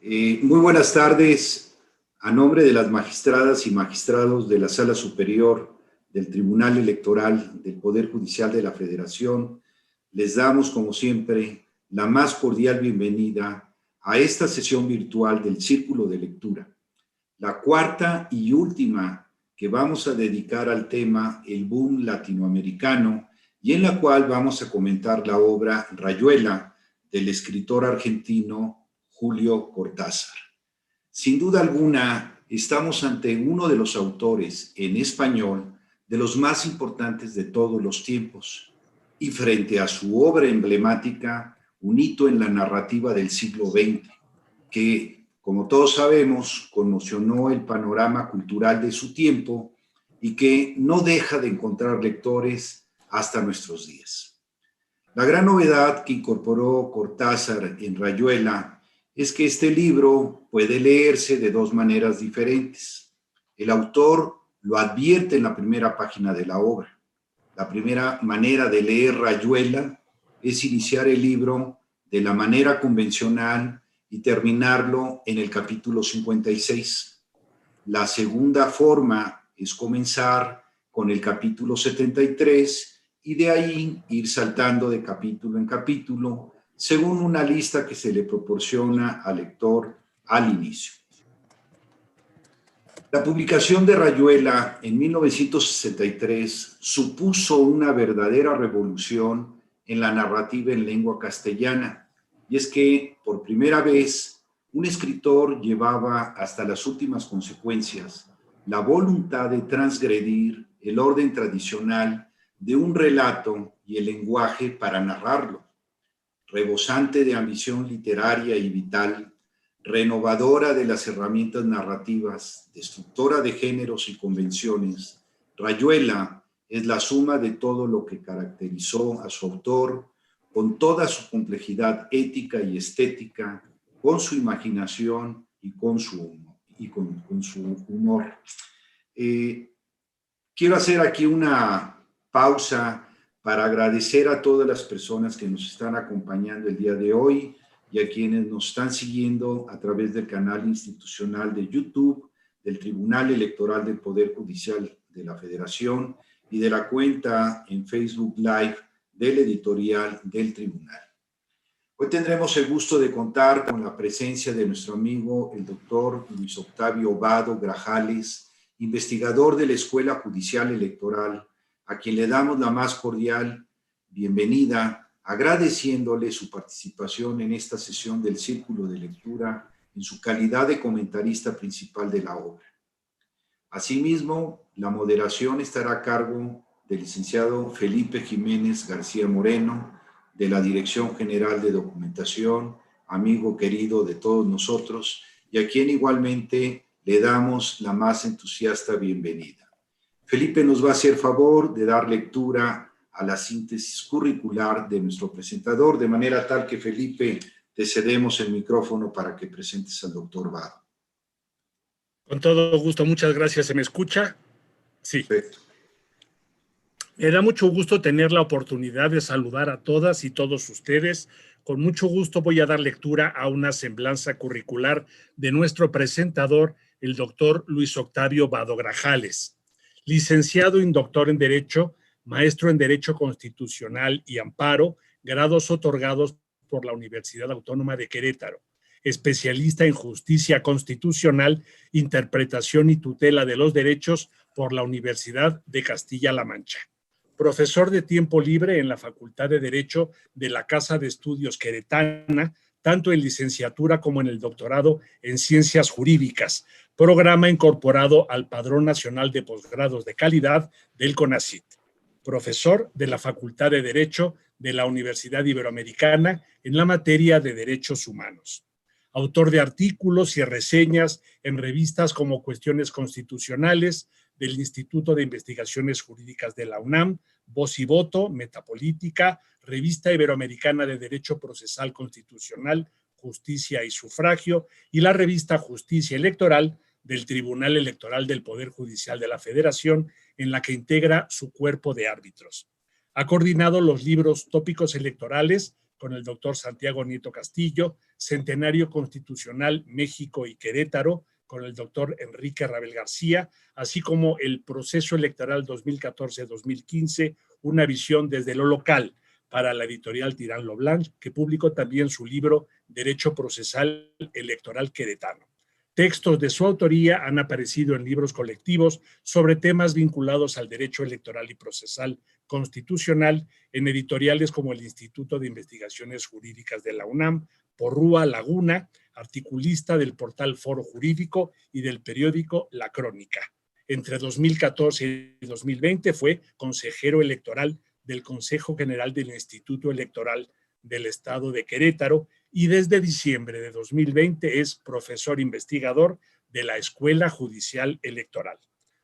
Muy buenas tardes. A nombre de las magistradas y magistrados de la Sala Superior del Tribunal Electoral del Poder Judicial de la Federación, les damos, como siempre, la más cordial bienvenida a esta sesión virtual del Círculo de Lectura, la cuarta y última que vamos a dedicar al tema El Boom Latinoamericano, y en la cual vamos a comentar la obra Rayuela del escritor argentino Julio Cortázar. Sin duda alguna, estamos ante uno de los autores en español de los más importantes de todos los tiempos, y frente a su obra emblemática, un hito en la narrativa del siglo XX, que, como todos sabemos, conmocionó el panorama cultural de su tiempo y que no deja de encontrar lectores hasta nuestros días. La gran novedad que incorporó Cortázar en Rayuela es que este libro puede leerse de dos maneras diferentes. El autor lo advierte en la primera página de la obra. La primera manera de leer Rayuela es iniciar el libro de la manera convencional y terminarlo en el capítulo 56. La segunda forma es comenzar con el capítulo 73 y de ahí ir saltando de capítulo en capítulo según una lista que se le proporciona al lector al inicio. La publicación de Rayuela en 1963 supuso una verdadera revolución en la narrativa en lengua castellana, y es que por primera vez un escritor llevaba hasta las últimas consecuencias la voluntad de transgredir el orden tradicional de un relato y el lenguaje para narrarlo. Rebosante de ambición literaria y vital, renovadora de las herramientas narrativas, destructora de géneros y convenciones, Rayuela es la suma de todo lo que caracterizó a su autor, con toda su complejidad ética y estética, con su imaginación y con su humor. Quiero hacer aquí una pausa para agradecer a todas las personas que nos están acompañando el día de hoy y a quienes nos están siguiendo a través del canal institucional de YouTube del Tribunal Electoral del Poder Judicial de la Federación y de la cuenta en Facebook Live del editorial del Tribunal. Hoy tendremos el gusto de contar con la presencia de nuestro amigo el doctor Luis Octavio Vado Grajales, investigador de la Escuela Judicial Electoral, a quien le damos la más cordial bienvenida, agradeciéndole su participación en esta sesión del Círculo de Lectura en su calidad de comentarista principal de la obra. Asimismo, la moderación estará a cargo del licenciado Felipe Jiménez García Moreno, de la Dirección General de Documentación, amigo querido de todos nosotros, y a quien igualmente le damos la más entusiasta bienvenida. Felipe nos va a hacer favor de dar lectura a la síntesis curricular de nuestro presentador, de manera tal que, Felipe, te cedemos el micrófono para que presentes al doctor Vado. Con todo gusto, muchas gracias. ¿Se me escucha? Sí. Perfecto. Me da mucho gusto tener la oportunidad de saludar a todas y todos ustedes. Con mucho gusto voy a dar lectura a una semblanza curricular de nuestro presentador, el doctor Luis Octavio Vado Grajales, licenciado y doctor en Derecho, maestro en Derecho Constitucional y Amparo, grados otorgados por la Universidad Autónoma de Querétaro, especialista en Justicia Constitucional, Interpretación y Tutela de los Derechos por la Universidad de Castilla-La Mancha. Profesor de tiempo libre en la Facultad de Derecho de la Casa de Estudios Queretana, tanto en licenciatura como en el doctorado en Ciencias Jurídicas, programa incorporado al Padrón Nacional de Posgrados de Calidad del CONACYT. Profesor de la Facultad de Derecho de la Universidad Iberoamericana en la materia de Derechos Humanos. Autor de artículos y reseñas en revistas como Cuestiones Constitucionales, del Instituto de Investigaciones Jurídicas de la UNAM, Voz y Voto, Metapolítica, Revista Iberoamericana de Derecho Procesal Constitucional, Justicia y Sufragio, y la revista Justicia Electoral del Tribunal Electoral del Poder Judicial de la Federación, en la que integra su cuerpo de árbitros. Ha coordinado los libros Tópicos Electorales con el doctor Santiago Nieto Castillo, Centenario Constitucional México y Querétaro, con el doctor Enrique Rabel García, así como el proceso electoral 2014-2015, una visión desde lo local, para la editorial Tirán Loblanc, que publicó también su libro Derecho Procesal Electoral Queretano. Textos de su autoría han aparecido en libros colectivos sobre temas vinculados al derecho electoral y procesal constitucional en editoriales como el Instituto de Investigaciones Jurídicas de la UNAM, Porrúa Laguna, articulista del portal Foro Jurídico y del periódico La Crónica. Entre 2014 y 2020 fue consejero electoral del Consejo General del Instituto Electoral del Estado de Querétaro y desde diciembre de 2020 es profesor investigador de la Escuela Judicial Electoral.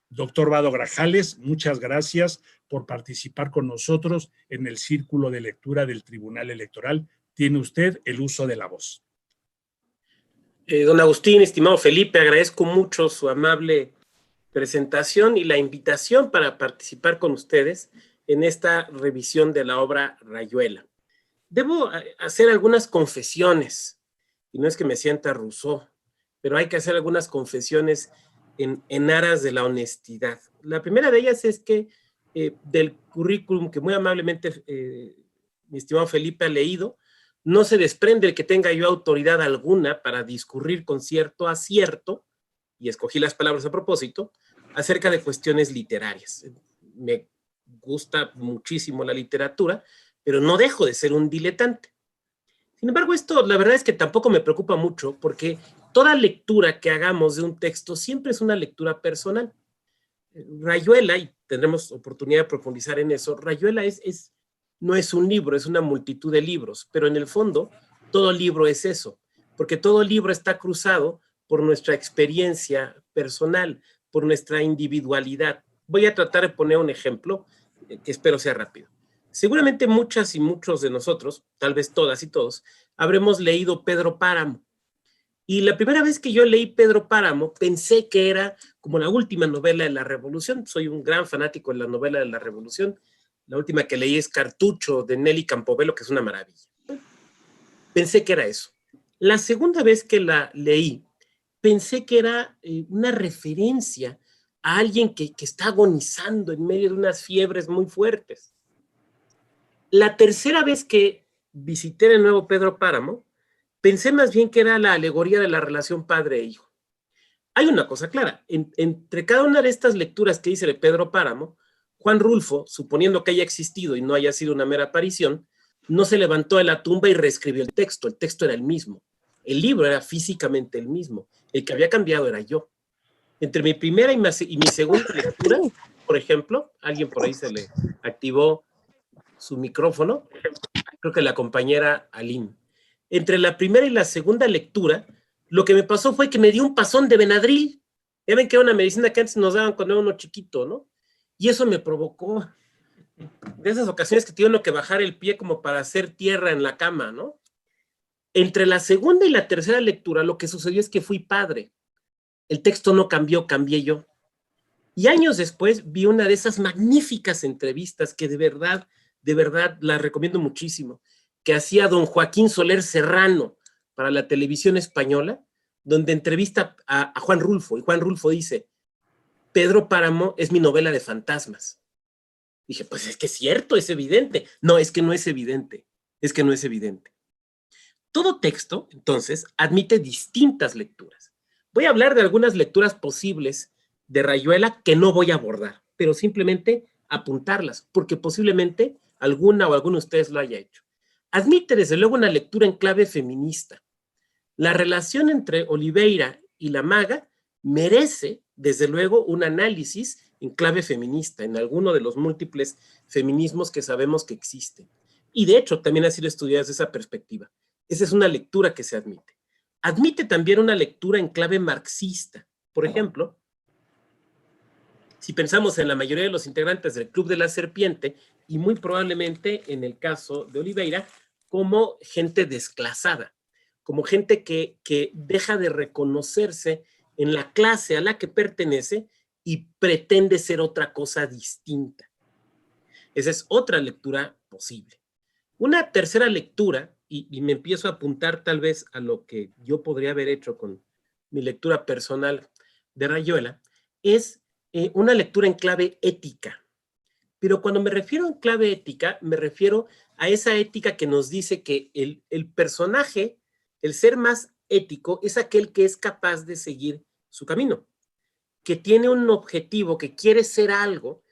Doctor Vado Grajales, muchas gracias por participar con nosotros en el Círculo de Lectura del Tribunal Electoral. Tiene usted el uso de la voz. Don Agustín, estimado Felipe, agradezco mucho su amable presentación y la invitación para participar con ustedes en esta revisión de la obra Rayuela. Debo hacer algunas confesiones, y no es que me sienta Rousseau, pero hay que hacer algunas confesiones en aras de la honestidad. La primera de ellas es que del currículum que muy amablemente mi estimado Felipe ha leído, no se desprende el que tenga yo autoridad alguna para discurrir con cierto acierto, y escogí las palabras a propósito, acerca de cuestiones literarias. Me gusta muchísimo la literatura, pero no dejo de ser un diletante. Sin embargo, esto la verdad es que tampoco me preocupa mucho, porque toda lectura que hagamos de un texto siempre es una lectura personal. Rayuela, y tendremos oportunidad de profundizar en eso, Rayuela no es un libro, es una multitud de libros, pero en el fondo todo libro es eso, porque todo libro está cruzado por nuestra experiencia personal, por nuestra individualidad. Voy a tratar de poner un ejemplo que espero sea rápido. Seguramente muchas y muchos de nosotros, tal vez todas y todos, habremos leído Pedro Páramo. Y la primera vez que yo leí Pedro Páramo, pensé que era como la última novela de la Revolución. Soy un gran fanático de la novela de la Revolución. La última que leí es Cartucho, de Nelly Campobello, que es una maravilla. Pensé que era eso. La segunda vez que la leí, pensé que era una referencia a alguien que está agonizando en medio de unas fiebres muy fuertes. La tercera vez que visité de nuevo Pedro Páramo, pensé más bien que era la alegoría de la relación padre e hijo. Hay una cosa clara, entre cada una de estas lecturas que hice de Pedro Páramo, Juan Rulfo, suponiendo que haya existido y no haya sido una mera aparición, no se levantó de la tumba y reescribió el texto era el mismo. El libro era físicamente el mismo, el que había cambiado era yo. Entre mi primera y mi segunda lectura, por ejemplo, alguien por ahí se le activó su micrófono, creo que la compañera Aline. Entre la primera y la segunda lectura, lo que me pasó fue que me dio un pasón de Benadryl. Ya ven que era una medicina que antes nos daban cuando era uno chiquito, ¿no? Y eso me provocó de esas ocasiones que tiene uno que bajar el pie como para hacer tierra en la cama, ¿no? Entre la segunda y la tercera lectura, lo que sucedió es que fui padre. El texto no cambió, cambié yo. Y años después vi una de esas magníficas entrevistas que de verdad la recomiendo muchísimo, que hacía don Joaquín Soler Serrano para la televisión española, donde entrevista a Juan Rulfo, y Juan Rulfo dice, Pedro Páramo es mi novela de fantasmas. Dije, pues es que es cierto, es evidente. No, es que no es evidente, es que no es evidente. Todo texto, entonces, admite distintas lecturas. Voy a hablar de algunas lecturas posibles de Rayuela que no voy a abordar, pero simplemente apuntarlas, porque posiblemente alguna o alguno de ustedes lo haya hecho. Admite, desde luego, una lectura en clave feminista. La relación entre Oliveira y la maga merece, desde luego, un análisis en clave feminista, en alguno de los múltiples feminismos que sabemos que existen. Y de hecho, también ha sido estudiada desde esa perspectiva. Esa es una lectura que se admite. Admite también una lectura en clave marxista. Por ejemplo, si pensamos en la mayoría de los integrantes del Club de la Serpiente, y muy probablemente en el caso de Oliveira, como gente desclasada, como gente que deja de reconocerse en la clase a la que pertenece y pretende ser otra cosa distinta. Esa es otra lectura posible. Una tercera lectura, y me empiezo a apuntar tal vez a lo que yo podría haber hecho con mi lectura personal de Rayuela, es una lectura en clave ética. Pero cuando me refiero en clave ética, me refiero a esa ética que nos dice que el personaje, el ser más ético, es aquel que es capaz de seguir su camino, que tiene un objetivo, que quiere ser algo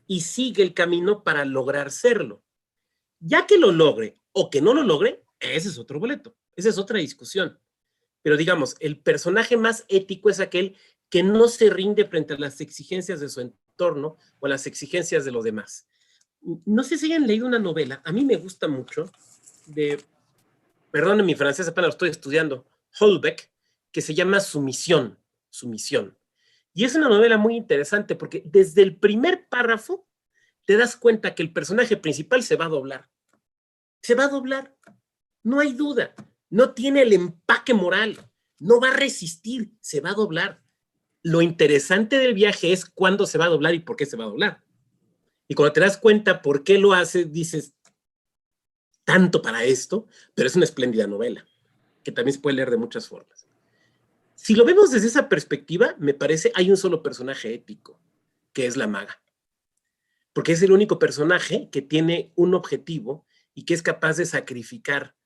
y sigue el camino para lograr serlo. Ya que lo logre o que no lo logre, ese es otro boleto, esa es otra discusión. Pero digamos, el personaje más ético es aquel que no se rinde frente a las exigencias de su entorno o a las exigencias de los demás. No sé si hayan leído una novela, a mí me gusta mucho, perdón, mi francés apenas lo estoy estudiando, Holbeck, que se llama Sumisión. Y es una novela muy interesante porque desde el primer párrafo te das cuenta que el personaje principal se va a doblar. Se va a doblar, no hay duda. No tiene el empaque moral, no va a resistir, se va a doblar. Lo interesante del viaje es cuándo se va a doblar y por qué se va a doblar. Y cuando te das cuenta por qué lo hace, dices, tanto para esto, pero es una espléndida novela, que también se puede leer de muchas formas. Si lo vemos desde esa perspectiva, me parece hay un solo personaje ético, que es la maga. Porque es el único personaje que tiene un objetivo y que es capaz de sacrificar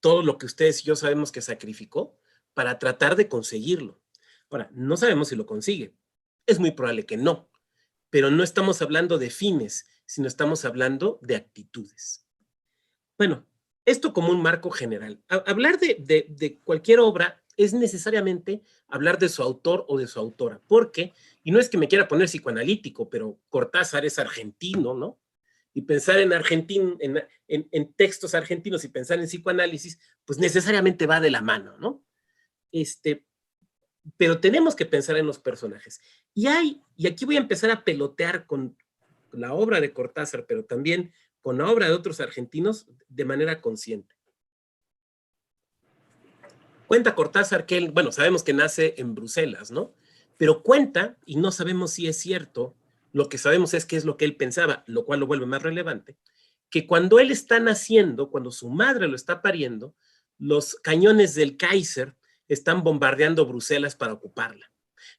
todo lo que ustedes y yo sabemos que sacrificó para tratar de conseguirlo. Ahora, no sabemos si lo consigue. Es muy probable que no, pero no estamos hablando de fines, sino estamos hablando de actitudes. Bueno, esto como un marco general. Hablar de cualquier obra es necesariamente hablar de su autor o de su autora, porque, y no es que me quiera poner psicoanalítico, pero Cortázar es argentino, ¿no? Y pensar en textos argentinos y pensar en psicoanálisis, pues necesariamente va de la mano, ¿no? Pero tenemos que pensar en los personajes. Y aquí voy a empezar a pelotear con la obra de Cortázar, pero también con la obra de otros argentinos de manera consciente. Cuenta Cortázar que él, bueno, sabemos que nace en Bruselas, ¿no? Pero cuenta, y no sabemos si es cierto, lo que sabemos es qué es lo que él pensaba, lo cual lo vuelve más relevante, que cuando él está naciendo, cuando su madre lo está pariendo, los cañones del Kaiser están bombardeando Bruselas para ocuparla.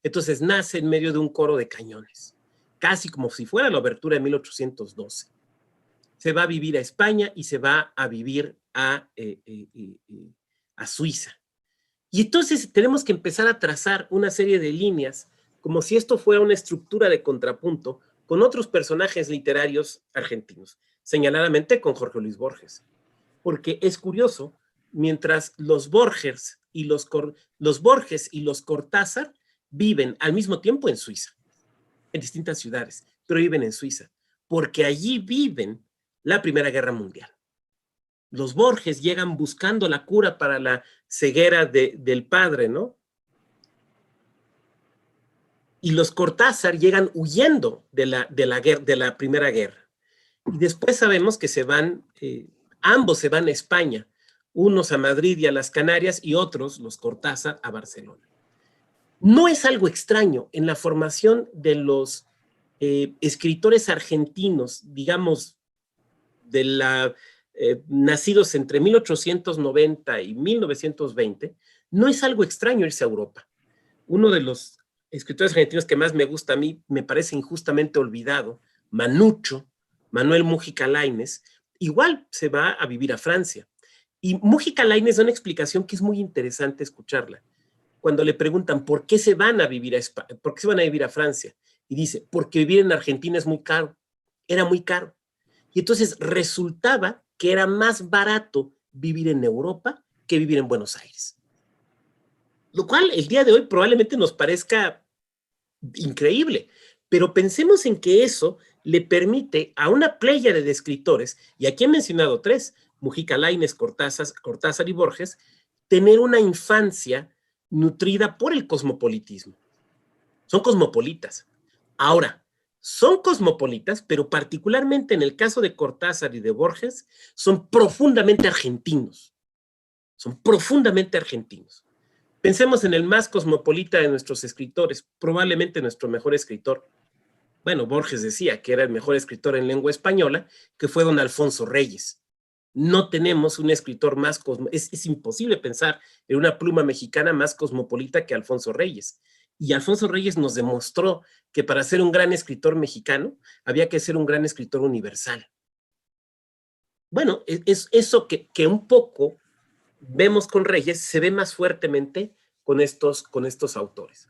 Entonces nace en medio de un coro de cañones, casi como si fuera la abertura de 1812. Se va a vivir a España y se va a vivir a Suiza. Y entonces tenemos que empezar a trazar una serie de líneas como si esto fuera una estructura de contrapunto con otros personajes literarios argentinos, señaladamente con Jorge Luis Borges. Porque es curioso, mientras los Borges y los Cortázar viven al mismo tiempo en Suiza, en distintas ciudades, pero viven en Suiza, porque allí viven la Primera Guerra Mundial. Los Borges llegan buscando la cura para la ceguera del padre, ¿no? Y los Cortázar llegan huyendo de la Primera Guerra. Y después sabemos que ambos se van a España, unos a Madrid y a las Canarias y otros, los Cortázar, a Barcelona. No es algo extraño en la formación de los escritores argentinos, digamos, nacidos entre 1890 y 1920, no es algo extraño irse a Europa. Uno de los escritores argentinos que más me gusta a mí, me parece injustamente olvidado, Manuel Múgica Lainez, igual se va a vivir a Francia. Y Múgica Lainez da una explicación que es muy interesante escucharla. Cuando le preguntan por qué se van a vivir a España, por qué se van a vivir a Francia, y dice, porque vivir en Argentina es muy caro, era muy caro. Y entonces resultaba que era más barato vivir en Europa que vivir en Buenos Aires. Lo cual el día de hoy probablemente nos parezca increíble, pero pensemos en que eso le permite a una pléyade de escritores, y aquí he mencionado tres, Múgica Lainez, Cortázar y Borges, tener una infancia nutrida por el cosmopolitismo. Son cosmopolitas. Ahora, son cosmopolitas, pero particularmente en el caso de Cortázar y de Borges, son profundamente argentinos. Son profundamente argentinos. Pensemos en el más cosmopolita de nuestros escritores, probablemente nuestro mejor escritor, Bueno, Borges decía que era el mejor escritor en lengua española, que fue don Alfonso Reyes. No tenemos un escritor más es imposible pensar en una pluma mexicana más cosmopolita que Alfonso Reyes. Y Alfonso Reyes nos demostró que para ser un gran escritor mexicano había que ser un gran escritor universal. Bueno, es eso que un poco vemos con Reyes, se ve más fuertemente con estos autores.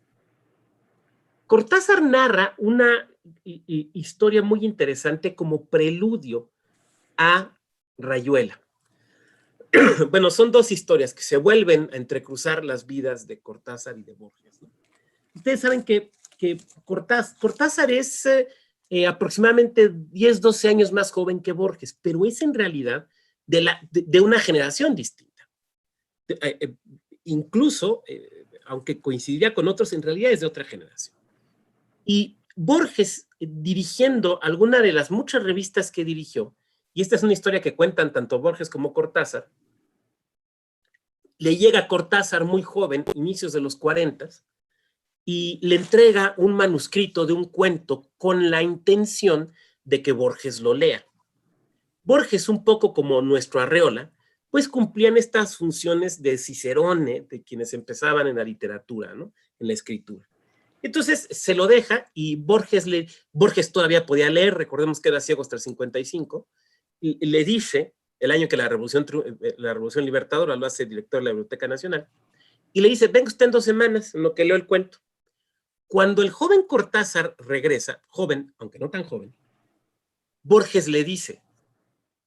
Cortázar narra una historia muy interesante como preludio a Rayuela. Bueno, son dos historias que se vuelven a entrecruzar las vidas de Cortázar y de Borges, ¿no? Ustedes saben que Cortázar es aproximadamente 10, 12 años más joven que Borges, pero es en realidad de una generación distinta. Incluso, aunque coincidiría con otros, en realidad es de otra generación. Y Borges, dirigiendo alguna de las muchas revistas que dirigió, y esta es una historia que cuentan tanto Borges como Cortázar, le llega a Cortázar muy joven, inicios de los 40, y le entrega un manuscrito de un cuento con la intención de que Borges lo lea. Borges, un poco como nuestro Arreola, pues cumplían estas funciones de Cicerone, de quienes empezaban en la literatura, ¿no? En la escritura. Entonces se lo deja y Borges todavía podía leer, recordemos que era ciego hasta el 55, y le dice, el año que la Revolución Libertadora lo hace director de la Biblioteca Nacional, y le dice, venga usted en 2 semanas, en lo que leo el cuento. Cuando el joven Cortázar regresa, joven, aunque no tan joven, Borges le dice,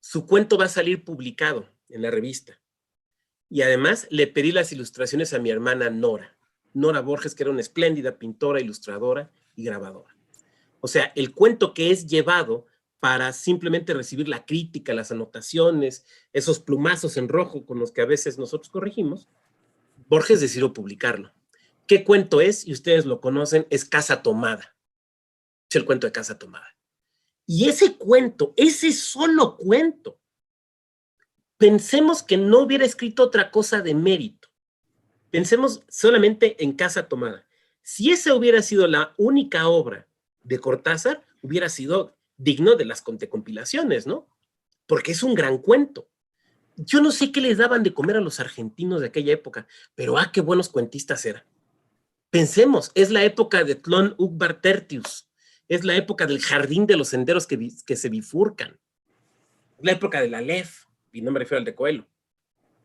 su cuento va a salir publicado en la revista. Y además le pedí las ilustraciones a mi hermana Nora Borges, que era una espléndida pintora, ilustradora y grabadora. O sea, el cuento que es llevado para simplemente recibir la crítica, las anotaciones, esos plumazos en rojo con los que a veces nosotros corregimos, Borges decidió publicarlo. ¿Qué cuento es? Y ustedes lo conocen, es Casa Tomada. Es el cuento de Casa Tomada. Y ese cuento, ese solo cuento, pensemos que no hubiera escrito otra cosa de mérito. Pensemos solamente en Casa Tomada. Si esa hubiera sido la única obra de Cortázar, hubiera sido digno de las compilaciones, ¿no? Porque es un gran cuento. Yo no sé qué les daban de comer a los argentinos de aquella época, pero qué buenos cuentistas eran. Pensemos, es la época de Tlön Uqbar Tertius, es la época del jardín de los senderos que se bifurcan, es la época del Aleph, y no me refiero al de Coelho.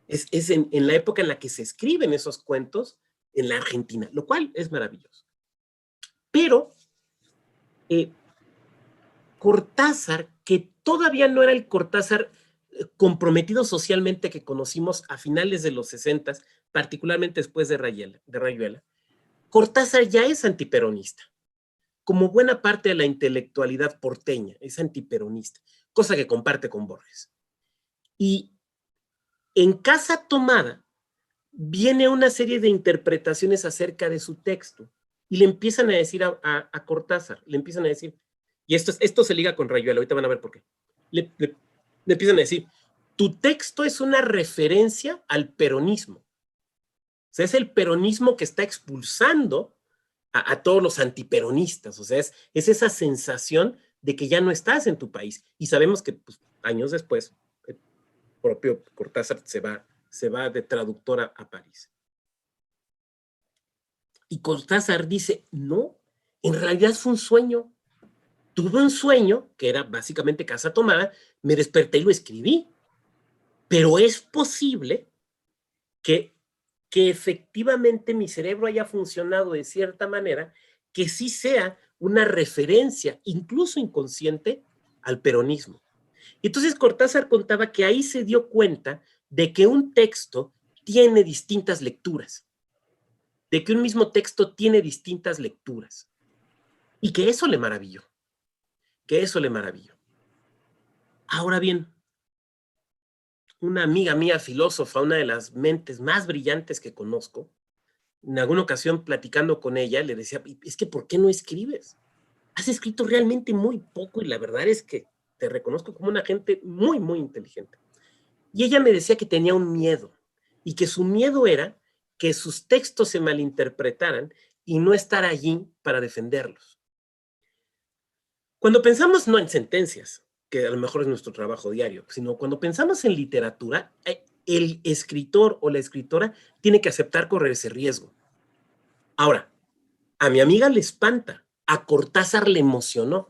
Es en la época en la que se escriben esos cuentos en la Argentina, lo cual es maravilloso. Pero Cortázar, que todavía no era el Cortázar comprometido socialmente que conocimos a finales de los 60, particularmente después de Rayuela, Cortázar ya es antiperonista. Como buena parte de la intelectualidad porteña, es antiperonista, cosa que comparte con Borges. Y en Casa Tomada viene una serie de interpretaciones acerca de su texto y le empiezan a decir a Cortázar, le empiezan a decir, y esto se liga con Rayuela, ahorita van a ver por qué, le empiezan a decir, tu texto es una referencia al peronismo. O sea, es el peronismo que está expulsando a todos los antiperonistas. O sea, es esa sensación de que ya no estás en tu país. Y sabemos que pues, años después, el propio Cortázar se va de traductor a París. Y Cortázar dice, no, en realidad fue un sueño. Tuve un sueño, que era básicamente Casa Tomada, me desperté y lo escribí. Pero es posible que efectivamente mi cerebro haya funcionado de cierta manera, que sí sea una referencia, incluso inconsciente, al peronismo. Entonces Cortázar contaba que ahí se dio cuenta de que un texto tiene distintas lecturas, de que un mismo texto tiene distintas lecturas, y que eso le maravilló, Ahora bien, una amiga mía filósofa, una de las mentes más brillantes que conozco, en alguna ocasión platicando con ella, le decía, es que ¿por qué no escribes? Has escrito realmente muy poco y la verdad es que te reconozco como una gente muy, muy inteligente. Y ella me decía que tenía un miedo y que su miedo era que sus textos se malinterpretaran y no estar allí para defenderlos. Cuando pensamos no en sentencias, que a lo mejor es nuestro trabajo diario, sino cuando pensamos en literatura, el escritor o la escritora tiene que aceptar correr ese riesgo. Ahora, a mi amiga le espanta, a Cortázar le emocionó,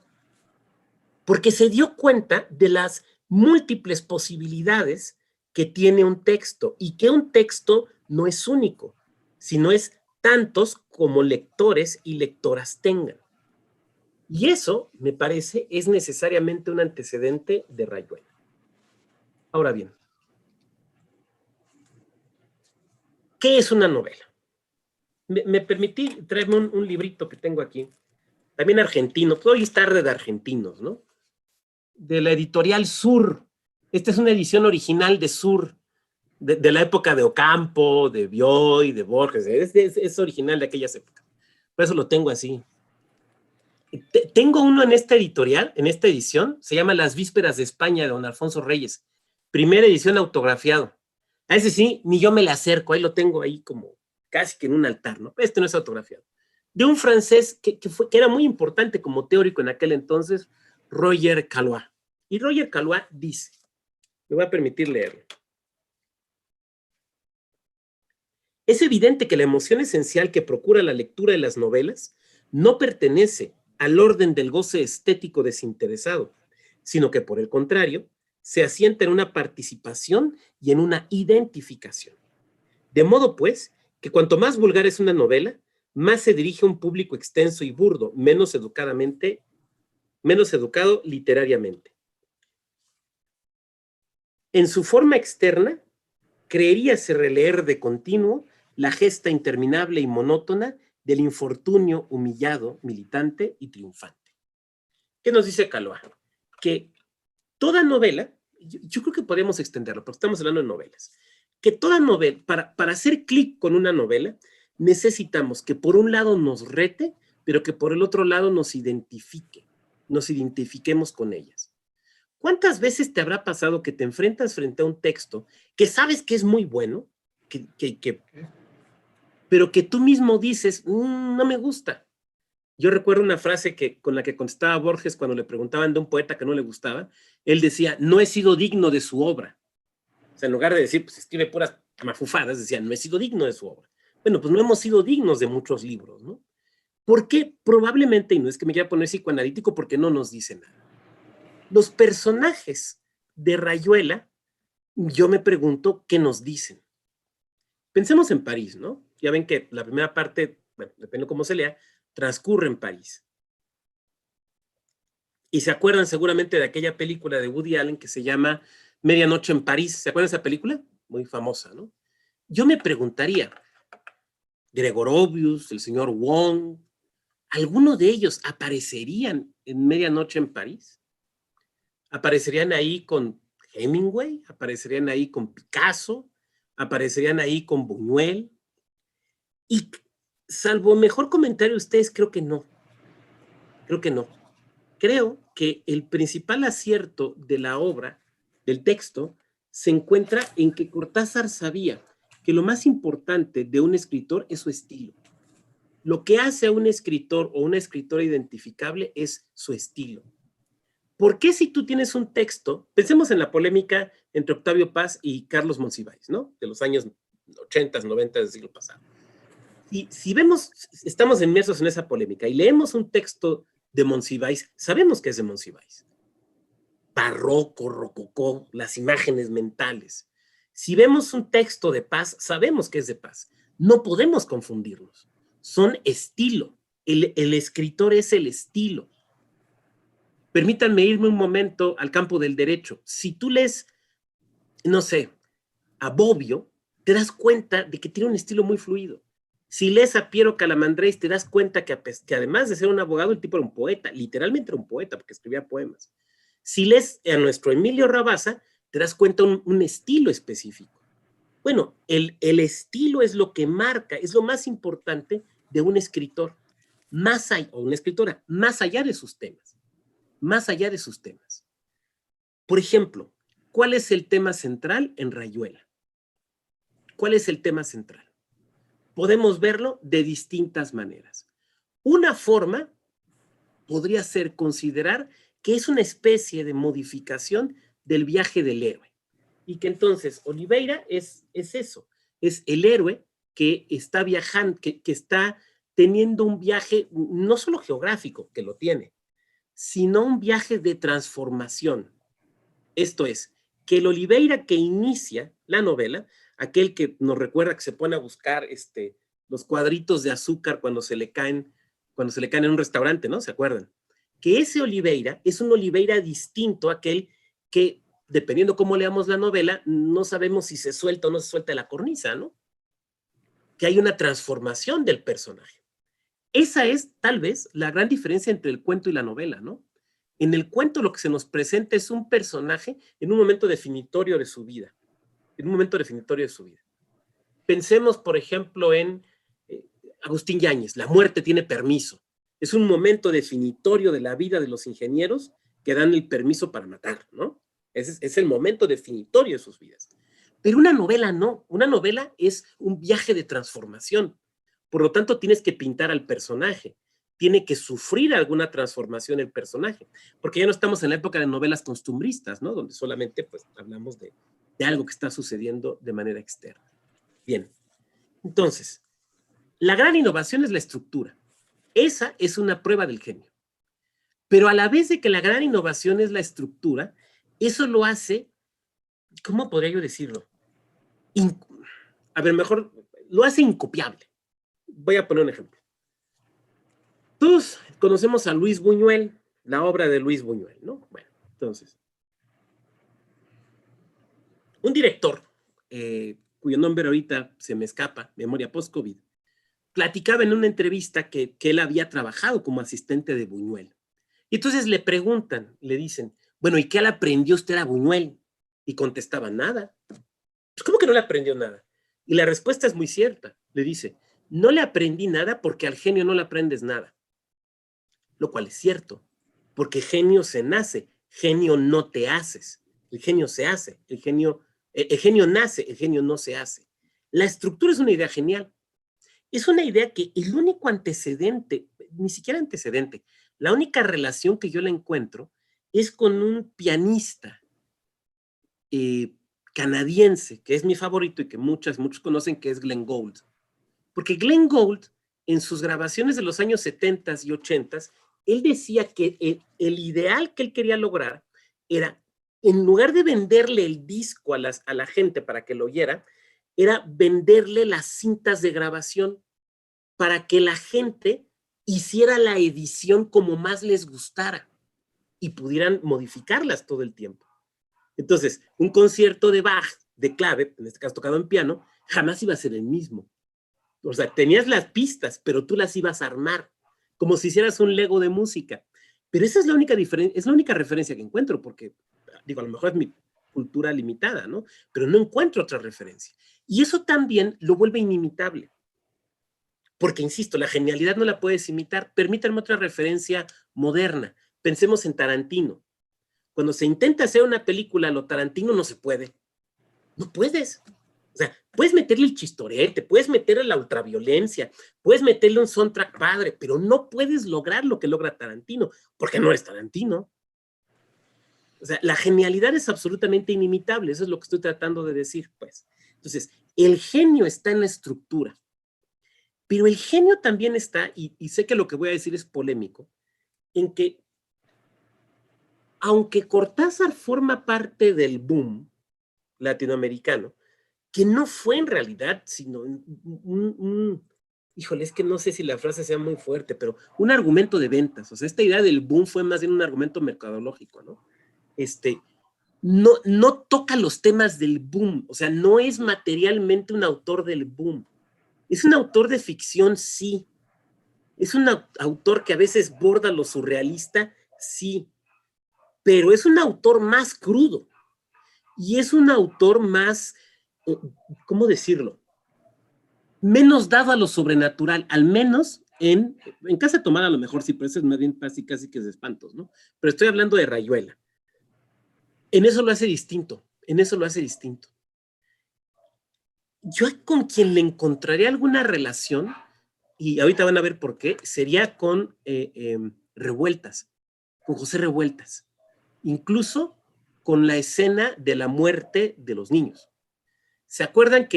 porque se dio cuenta de las múltiples posibilidades que tiene un texto y que un texto no es único, sino es tantos como lectores y lectoras tengan. Y eso, me parece, es necesariamente un antecedente de Rayuela. Ahora bien, ¿qué es una novela? Me permití traerme un librito que tengo aquí, también argentino, hoy es tarde de argentinos, ¿no? De la editorial Sur. Esta es una edición original de Sur, de la época de Ocampo, de Bioy, de Borges, es original de aquellas épocas. Por eso lo tengo así. Tengo uno en esta editorial, en esta edición, se llama Las Vísperas de España, de don Alfonso Reyes. Primera edición autografiado. A ese sí, ni yo me le acerco, ahí lo tengo ahí como casi que en un altar, ¿no? Este no es autografiado. De un francés que era muy importante como teórico en aquel entonces, Roger Caillois. Y Roger Caillois dice, me voy a permitir leerlo. Es evidente que la emoción esencial que procura la lectura de las novelas no pertenece al orden del goce estético desinteresado, sino que por el contrario, se asienta en una participación y en una identificación. De modo, pues, que cuanto más vulgar es una novela, más se dirige a un público extenso y burdo, menos educado literariamente. En su forma externa, creeríase releer de continuo la gesta interminable y monótona del infortunio humillado, militante y triunfante. ¿Qué nos dice Caillois? Que toda novela, yo creo que podemos extenderlo, porque estamos hablando de novelas, que toda novela, para hacer clic con una novela, necesitamos que por un lado nos rete, pero que por el otro lado nos identifiquemos con ellas. ¿Cuántas veces te habrá pasado que te enfrentas frente a un texto que sabes que es muy bueno, pero que tú mismo dices, no me gusta? Yo recuerdo una frase con la que contestaba Borges cuando le preguntaban de un poeta que no le gustaba. Él decía, no he sido digno de su obra. O sea, en lugar de decir, pues escribe puras mafufadas, decía, no he sido digno de su obra. Bueno, pues no hemos sido dignos de muchos libros, ¿no? ¿Por qué? Probablemente, y no es que me quiera poner psicoanalítico porque no nos dice nada. Los personajes de Rayuela, yo me pregunto, ¿qué nos dicen? Pensemos en París, ¿no? Ya ven que la primera parte, bueno, depende de cómo se lea, transcurre en París. Y se acuerdan seguramente de aquella película de Woody Allen que se llama Medianoche en París. ¿Se acuerdan de esa película? Muy famosa, ¿no? Yo me preguntaría, Gregorovius, el señor Wong, ¿alguno de ellos aparecerían en Medianoche en París? ¿Aparecerían ahí con Hemingway? ¿Aparecerían ahí con Picasso? ¿Aparecerían ahí con Buñuel? Y salvo mejor comentario de ustedes, creo que no. Creo que no. Creo que el principal acierto de la obra, del texto, se encuentra en que Cortázar sabía que lo más importante de un escritor es su estilo. Lo que hace a un escritor o una escritora identificable es su estilo. ¿Por qué si tú tienes un texto? Pensemos en la polémica entre Octavio Paz y Carlos Monsiváis, ¿no? De los años 80, 90 del siglo pasado. Y si vemos, estamos inmersos en esa polémica y leemos un texto de Monsiváis, sabemos que es de Monsiváis. Barroco, rococó, las imágenes mentales. Si vemos un texto de Paz, sabemos que es de Paz. No podemos confundirnos. Son estilo. El escritor es el estilo. Permítanme irme un momento al campo del derecho. Si tú lees, no sé, a Bobbio, te das cuenta de que tiene un estilo muy fluido. Si lees a Piero Calamandrés, te das cuenta que además de ser un abogado, el tipo era un poeta, literalmente era un poeta, porque escribía poemas. Si lees a nuestro Emilio Rabasa, te das cuenta un estilo específico. Bueno, el estilo es lo que marca, es lo más importante de un escritor, o una escritora, más allá de sus temas. Más allá de sus temas. Por ejemplo, ¿cuál es el tema central en Rayuela? ¿Cuál es el tema central? Podemos verlo de distintas maneras. Una forma podría ser considerar que es una especie de modificación del viaje del héroe. Y que entonces Oliveira es eso, es el héroe que está viajando, que está teniendo un viaje no solo geográfico, que lo tiene, sino un viaje de transformación. Esto es, que el Oliveira que inicia la novela, aquel que nos recuerda que se pone a buscar los cuadritos de azúcar cuando se le caen en un restaurante, ¿no? ¿Se acuerdan? Que ese Oliveira es un Oliveira distinto a aquel que, dependiendo cómo leamos la novela, no sabemos si se suelta o no se suelta la cornisa, ¿no? Que hay una transformación del personaje. Esa es, tal vez, la gran diferencia entre el cuento y la novela, ¿no? En el cuento lo que se nos presenta es un personaje en un momento definitorio de su vida. En un momento definitorio de su vida. Pensemos, por ejemplo, en Agustín Yáñez, La muerte tiene permiso. Es un momento definitorio de la vida de los ingenieros que dan el permiso para matar, ¿no? Es el momento definitorio de sus vidas. Pero una novela no. Una novela es un viaje de transformación. Por lo tanto, tienes que pintar al personaje. Tiene que sufrir alguna transformación el personaje. Porque ya no estamos en la época de novelas costumbristas, ¿no? Donde solamente pues, hablamos de algo que está sucediendo de manera externa. Bien. Entonces, la gran innovación es la estructura. Esa es una prueba del genio. Pero a la vez de que la gran innovación es la estructura, eso lo hace, ¿cómo podría yo decirlo? A ver, mejor, lo hace incopiable. Voy a poner un ejemplo. Todos conocemos a Luis Buñuel, la obra de Luis Buñuel, ¿no? Bueno, entonces, un director, cuyo nombre ahorita se me escapa, memoria post-COVID, platicaba en una entrevista que él había trabajado como asistente de Buñuel. Y entonces le preguntan, le dicen, bueno, ¿y qué le aprendió usted a Buñuel? Y contestaba, nada. Pues, ¿cómo que no le aprendió nada? Y la respuesta es muy cierta. Le dice, no le aprendí nada porque al genio no le aprendes nada. Lo cual es cierto, porque genio se nace, genio no te haces. El genio se hace, el genio nace, el genio no se hace. La estructura es una idea genial. Es una idea que el único antecedente, ni siquiera antecedente, la única relación que yo le encuentro es con un pianista canadiense, que es mi favorito y que muchos conocen, que es Glenn Gould. Porque Glenn Gould, en sus grabaciones de los años 70 y 80, él decía que el ideal que él quería lograr era, en lugar de venderle el disco a la gente para que lo oyera, era venderle las cintas de grabación para que la gente hiciera la edición como más les gustara y pudieran modificarlas todo el tiempo. Entonces, un concierto de Bach, de clave, en este caso tocado en piano, jamás iba a ser el mismo. O sea, tenías las pistas, pero tú las ibas a armar, como si hicieras un Lego de música. Pero esa es la única diferencia, es la única referencia que encuentro, porque, digo, a lo mejor es mi cultura limitada, ¿no? Pero no encuentro otra referencia. Y eso también lo vuelve inimitable. Porque, insisto, la genialidad no la puedes imitar. Permítanme otra referencia moderna. Pensemos en Tarantino. Cuando se intenta hacer una película a lo Tarantino, no se puede. No puedes. O sea, puedes meterle el chistorete, puedes meterle la ultraviolencia, puedes meterle un soundtrack padre, pero no puedes lograr lo que logra Tarantino, porque no eres Tarantino. O sea, la genialidad es absolutamente inimitable. Eso es lo que estoy tratando de decir, pues. Entonces, el genio está en la estructura. Pero el genio también está, y sé que lo que voy a decir es polémico, en que aunque Cortázar forma parte del boom latinoamericano, que no fue en realidad, sino híjole, es que no sé si la frase sea muy fuerte, pero un argumento de ventas. O sea, esta idea del boom fue más bien un argumento mercadológico, ¿no? No toca los temas del boom, o sea, no es materialmente un autor del boom. Es un autor de ficción, sí. Es un autor que a veces borda lo surrealista, sí. Pero es un autor más crudo. Y es un autor más, ¿cómo decirlo? Menos dado a lo sobrenatural, al menos en Casa Tomada a lo mejor sí, pero eso es más bien casi que es de espantos, ¿no? Pero estoy hablando de Rayuela. En eso lo hace distinto, Yo con quien le encontraría alguna relación, y ahorita van a ver por qué, sería con Revueltas, con José Revueltas, incluso con la escena de la muerte de los niños. ¿Se acuerdan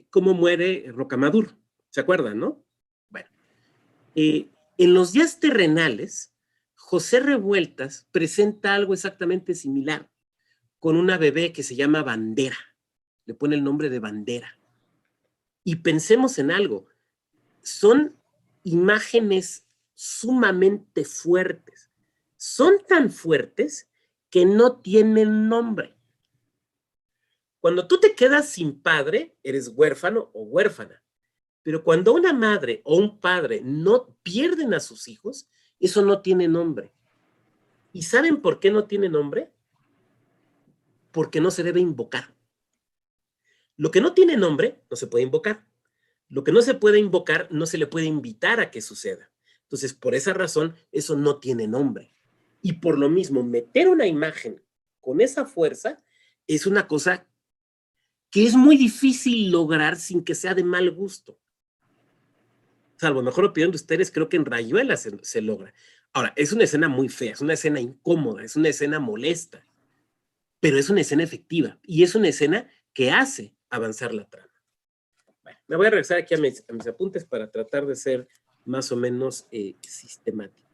cómo muere Rocamadour? ¿Se acuerdan, no? Bueno, en los días terrenales, José Revueltas presenta algo exactamente similar, con una bebé que se llama Bandera. Le pone el nombre de Bandera. Y pensemos en algo. Son imágenes sumamente fuertes. Son tan fuertes que no tienen nombre. Cuando tú te quedas sin padre, eres huérfano o huérfana. Pero cuando una madre o un padre no pierden a sus hijos, eso no tiene nombre. ¿Y saben por qué no tiene nombre? Porque no se debe invocar. Lo que no tiene nombre no se puede invocar. Lo que no se puede invocar no se le puede invitar a que suceda. Entonces, por esa razón, eso no tiene nombre. Y por lo mismo, meter una imagen con esa fuerza es una cosa que es muy difícil lograr sin que sea de mal gusto. Salvo mejor opinión de ustedes, creo que en Rayuela se logra. Ahora, es una escena muy fea, es una escena incómoda, es una escena molesta, pero es una escena efectiva y es una escena que hace avanzar la trama. Bueno, me voy a regresar aquí a mis apuntes para tratar de ser más o menos sistemático.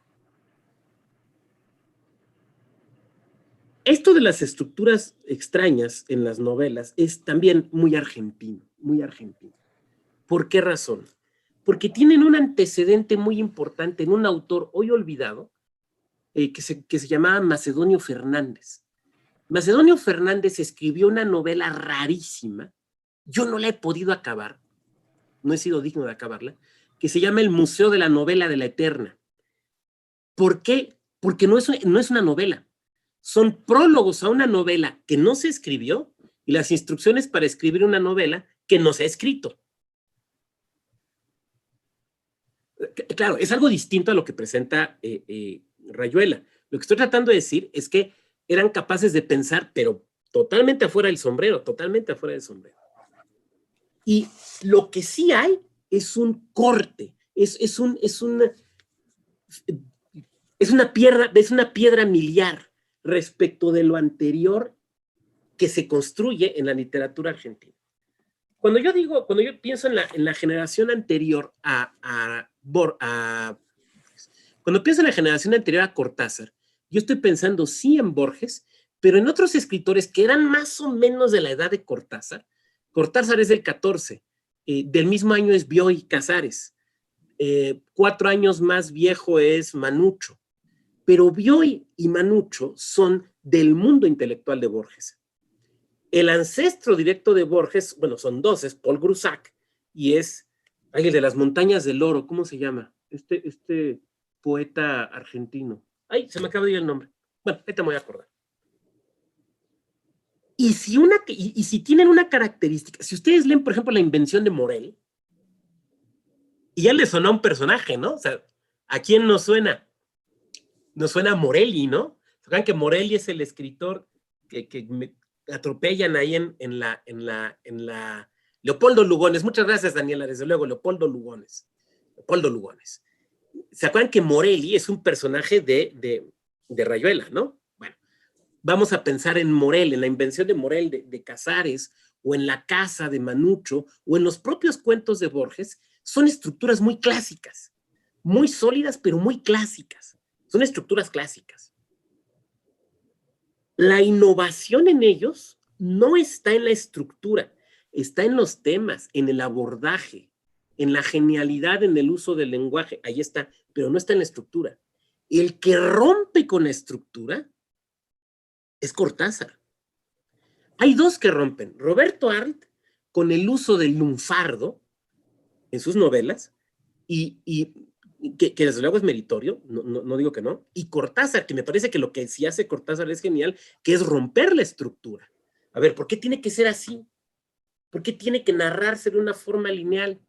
Esto de las estructuras extrañas en las novelas es también muy argentino, muy argentino. ¿Por qué razón? Porque tienen un antecedente muy importante en un autor hoy olvidado que se llamaba Macedonio Fernández. Macedonio Fernández escribió una novela rarísima, yo no la he podido acabar, no he sido digno de acabarla, que se llama El Museo de la Novela de la Eterna. ¿Por qué? Porque no es una novela, son prólogos a una novela que no se escribió y las instrucciones para escribir una novela que no se ha escrito. Claro, es algo distinto a lo que presenta Rayuela. Lo que estoy tratando de decir es que eran capaces de pensar, pero totalmente afuera del sombrero, totalmente afuera del sombrero. Y lo que sí hay es un corte, es una piedra miliar respecto de lo anterior que se construye en la literatura argentina. Cuando yo pienso en la generación anterior cuando pienso en la generación anterior a Cortázar, yo estoy pensando sí en Borges, pero en otros escritores que eran más o menos de la edad de Cortázar. Cortázar es del 14, del mismo año es Bioy Casares, 4 años más viejo es Manucho, pero Bioy y Manucho son del mundo intelectual de Borges. El ancestro directo de Borges, bueno, son dos, es Paul Grusac y es el de las montañas del oro, ¿cómo se llama? Este poeta argentino. Ay, se me acaba de ir el nombre. Bueno, ahorita me voy a acordar. Y si tienen una característica, si ustedes leen, por ejemplo, La Invención de Morel, y ya le sonó a un personaje, ¿no? O sea, ¿a quién nos suena? Nos suena a Morelli, ¿no? ¿Saben que Morelli es el escritor que me atropellan ahí en la Leopoldo Lugones? Muchas gracias, Daniela, desde luego, Leopoldo Lugones. ¿Se acuerdan que Morelli es un personaje de Rayuela, no? Bueno, vamos a pensar en Morel, en La Invención de Morel de Casares, o en La Casa de Manucho, o en los propios cuentos de Borges. Son estructuras muy clásicas, muy sólidas, pero muy clásicas. Son estructuras clásicas. La innovación en ellos no está en la estructura, está en los temas, en el abordaje, en la genialidad en el uso del lenguaje. Ahí está, pero no está en la estructura. El que rompe con la estructura es Cortázar. Hay dos que rompen. Roberto Arlt, con el uso del lunfardo en sus novelas, y que desde luego es meritorio, no digo que no, y Cortázar, que me parece que lo que sí hace Cortázar es genial, que es romper la estructura. A ver, ¿por qué tiene que ser así? ¿Por qué tiene que narrarse de una forma lineal?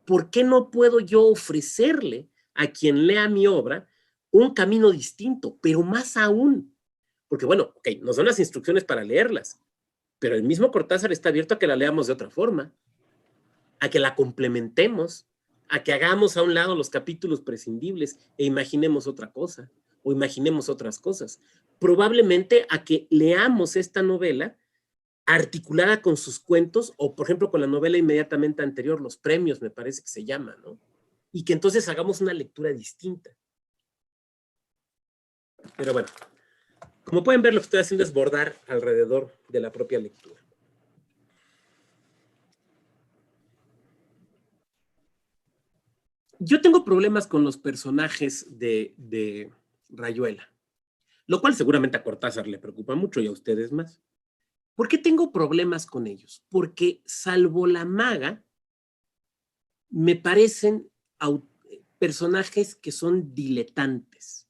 ¿Por qué no puedo yo ofrecerle a quien lea mi obra un camino distinto, pero más aún? Porque bueno, ok, nos dan las instrucciones para leerlas, pero el mismo Cortázar está abierto a que la leamos de otra forma, a que la complementemos, a que hagamos a un lado los capítulos prescindibles e imaginemos otra cosa, o imaginemos otras cosas. Probablemente a que leamos esta novela articulada con sus cuentos, o por ejemplo con la novela inmediatamente anterior, Los Premios, me parece que se llama, ¿no? Y que entonces hagamos una lectura distinta. Pero bueno, como pueden ver, lo que estoy haciendo es bordar alrededor de la propia lectura. Yo tengo problemas con los personajes de Rayuela, lo cual seguramente a Cortázar le preocupa mucho y a ustedes más. ¿Por qué tengo problemas con ellos? Porque salvo la maga, me parecen personajes que son diletantes.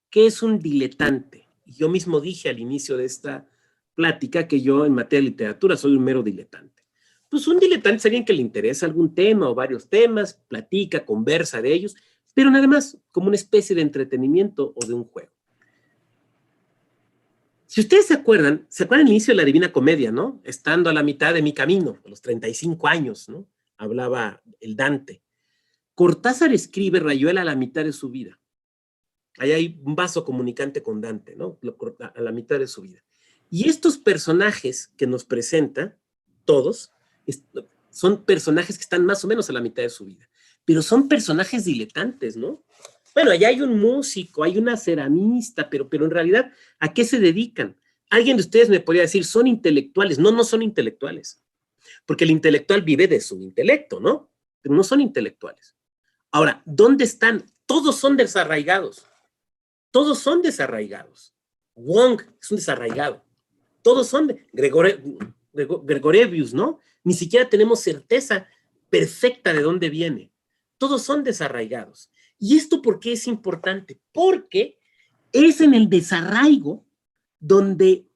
¿Qué es un diletante? Yo mismo dije al inicio de esta plática que yo en materia de literatura soy un mero diletante. Pues un diletante es alguien que le interesa algún tema o varios temas, platica, conversa de ellos, pero nada más como una especie de entretenimiento o de un juego. Si ustedes se acuerdan el inicio de la Divina Comedia, ¿no? Estando a la mitad de mi camino, a los 35 años, ¿no? Hablaba el Dante. Cortázar escribe Rayuela a la mitad de su vida. Ahí hay un vaso comunicante con Dante, ¿no? A la mitad de su vida. Y estos personajes que nos presenta, todos, son personajes que están más o menos a la mitad de su vida. Pero son personajes diletantes, ¿no? Bueno, allá hay un músico, hay una ceramista, pero en realidad, ¿a qué se dedican? Alguien de ustedes me podría decir, son intelectuales. No, no son intelectuales. Porque el intelectual vive de su intelecto, ¿no? Pero no son intelectuales. Ahora, ¿dónde están? Todos son desarraigados. Todos son desarraigados. Wong es un desarraigado. Todos son Gregorevius, ¿no? Ni siquiera tenemos certeza perfecta de dónde viene. Todos son desarraigados. ¿Y esto por qué es importante? Porque es en el desarraigo donde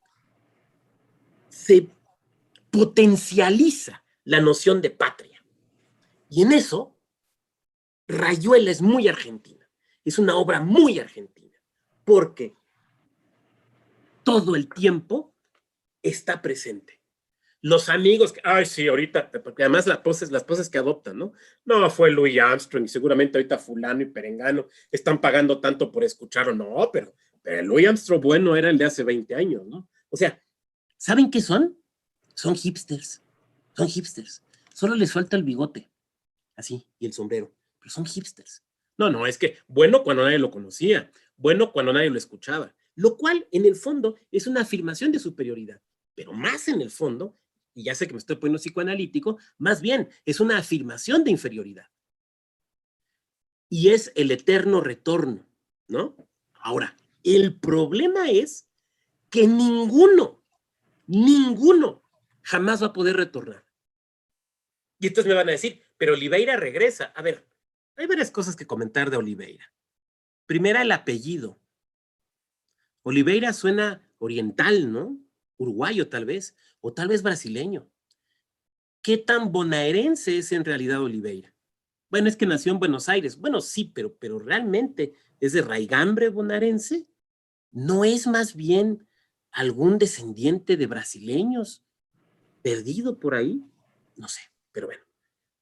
se potencializa la noción de patria. Y en eso, Rayuela es muy argentina. Es una obra muy argentina. Porque todo el tiempo está presente. Los amigos, ay, sí, ahorita, porque además las poses que adoptan, ¿no? No, fue Louis Armstrong y seguramente ahorita fulano y perengano están pagando tanto por escucharlo. No, pero Louis Armstrong bueno era el de hace 20 años, ¿no? O sea, ¿saben qué son? Son hipsters. Son hipsters. Solo les falta el bigote, así, y el sombrero. Pero son hipsters. No, es que bueno cuando nadie lo conocía, bueno cuando nadie lo escuchaba, lo cual en el fondo es una afirmación de superioridad, pero más en el fondo, y ya sé que me estoy poniendo psicoanalítico, más bien es una afirmación de inferioridad. Y es el eterno retorno, ¿no? Ahora, el problema es que ninguno jamás va a poder retornar. Y entonces me van a decir, pero Oliveira regresa. A ver, hay varias cosas que comentar de Oliveira. Primera, el apellido. Oliveira suena oriental, ¿no? Uruguayo tal vez, o tal vez brasileño. ¿Qué tan bonaerense es en realidad Oliveira? Bueno, es que nació en Buenos Aires. Bueno, sí, pero realmente es de raigambre bonaerense. ¿No es más bien algún descendiente de brasileños perdido por ahí? No sé, pero bueno.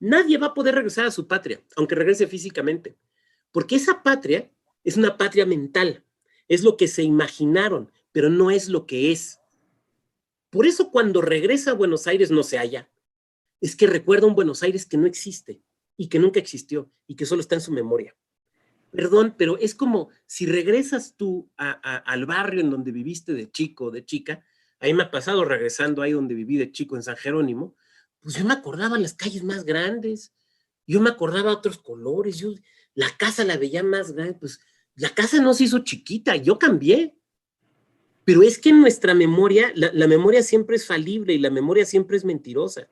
Nadie va a poder regresar a su patria, aunque regrese físicamente, porque esa patria es una patria mental, es lo que se imaginaron, pero no es lo que es. Por eso cuando regresa a Buenos Aires no se halla. Es que recuerda un Buenos Aires que no existe y que nunca existió y que solo está en su memoria. Perdón, pero es como si regresas tú al barrio en donde viviste de chico o de chica. Ahí me ha pasado regresando ahí donde viví de chico en San Jerónimo, pues yo me acordaba las calles más grandes, yo me acordaba otros colores, la casa la veía más grande, pues la casa no se hizo chiquita, yo cambié. Pero es que en nuestra memoria, la memoria siempre es falible y la memoria siempre es mentirosa.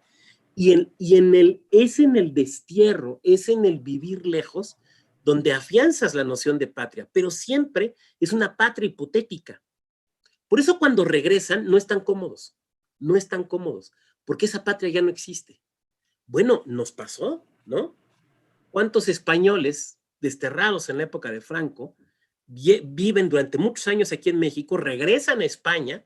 Es en el destierro, es en el vivir lejos, donde afianzas la noción de patria, pero siempre es una patria hipotética. Por eso cuando regresan no están cómodos, porque esa patria ya no existe. Bueno, nos pasó, ¿no? ¿Cuántos españoles desterrados en la época de Franco viven durante muchos años aquí en México, regresan a España,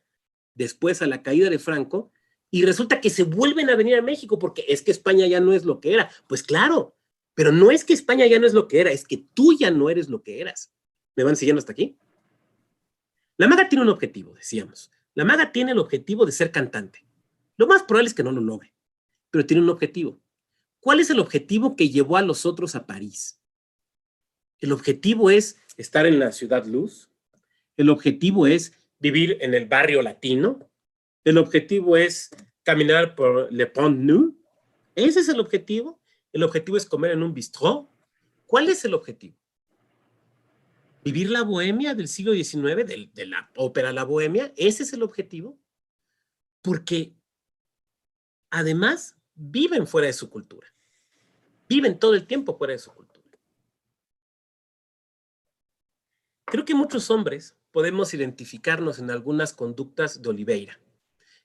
después a la caída de Franco, y resulta que se vuelven a venir a México porque es que España ya no es lo que era? Pues claro, Pero no es que España ya no es lo que era, es que tú ya no eres lo que eras. ¿Me van siguiendo hasta aquí? La maga tiene un objetivo, decíamos. La maga tiene el objetivo de ser cantante. Lo más probable es que no lo logre, pero tiene un objetivo. ¿Cuál es el objetivo que llevó a los otros a París? El objetivo es estar en la Ciudad Luz. El objetivo es vivir en el barrio latino. El objetivo es caminar por Le Pont Neuf. Ese es el objetivo. El objetivo es comer en un bistró. ¿Cuál es el objetivo? ¿Vivir la bohemia del siglo XIX, de la ópera La Bohemia? ¿Ese es el objetivo? Porque además viven fuera de su cultura. Viven todo el tiempo fuera de su cultura. Creo que muchos hombres podemos identificarnos en algunas conductas de Oliveira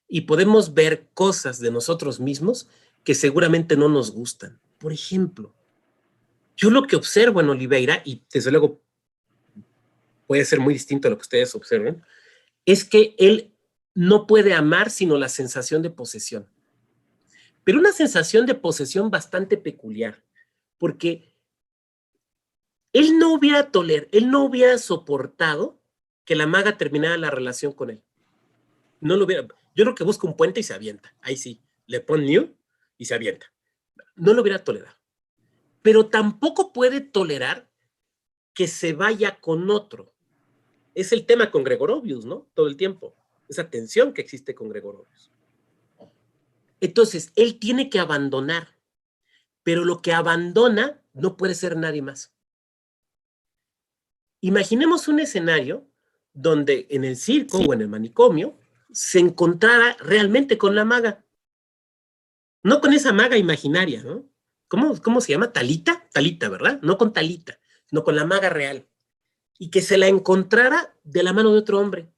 y podemos ver cosas de nosotros mismos que seguramente no nos gustan. Por ejemplo, yo lo que observo en Oliveira, y desde luego puede ser muy distinto a lo que ustedes observen, es que él no puede amar sino la sensación de posesión. Pero una sensación de posesión bastante peculiar, porque él no hubiera soportado que la maga terminara la relación con él. No lo hubiera. Yo creo que busca un puente y se avienta. Ahí sí, le pone new y se avienta. No lo hubiera tolerado. Pero tampoco puede tolerar que se vaya con otro. Es el tema con Gregorovius, ¿no? Todo el tiempo. Esa tensión que existe con Gregorovius. Entonces, él tiene que abandonar. Pero lo que abandona no puede ser nadie más. Imaginemos un escenario donde en el circo o en el manicomio se encontrara realmente con la maga. No con esa maga imaginaria, ¿no? ¿Cómo se llama? ¿Talita? Talita, ¿verdad? No con Talita, sino con la maga real. Y que se la encontrara de la mano de otro hombre,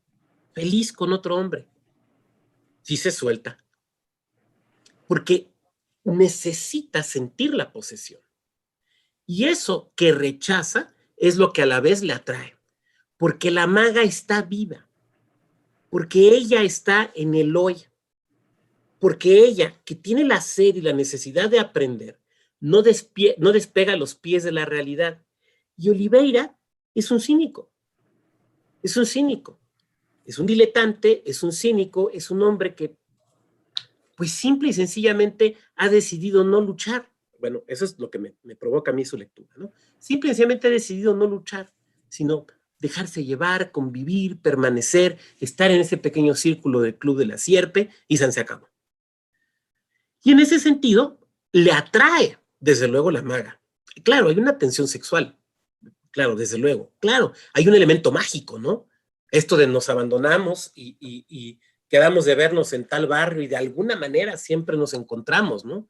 feliz con otro hombre. Sí se suelta. Porque necesita sentir la posesión. Y eso que rechaza es lo que a la vez le atrae. Porque la maga está viva. Porque ella está en el hoy. Porque ella, que tiene la sed y la necesidad de aprender, no despega los pies de la realidad. Y Oliveira es un cínico. Es un cínico. Es un diletante, es un cínico, es un hombre que, pues simple y sencillamente, ha decidido no luchar. Bueno, eso es lo que me provoca a mí su lectura, ¿no? Simple y sencillamente ha decidido no luchar, sino dejarse llevar, convivir, permanecer, estar en ese pequeño círculo del Club de la Sierpe y se acabó. Y en ese sentido, le atrae, desde luego, la maga. Claro, hay una tensión sexual. Claro, desde luego. Claro, hay un elemento mágico, ¿no? Esto de nos abandonamos y quedamos de vernos en tal barrio y de alguna manera siempre nos encontramos, ¿no?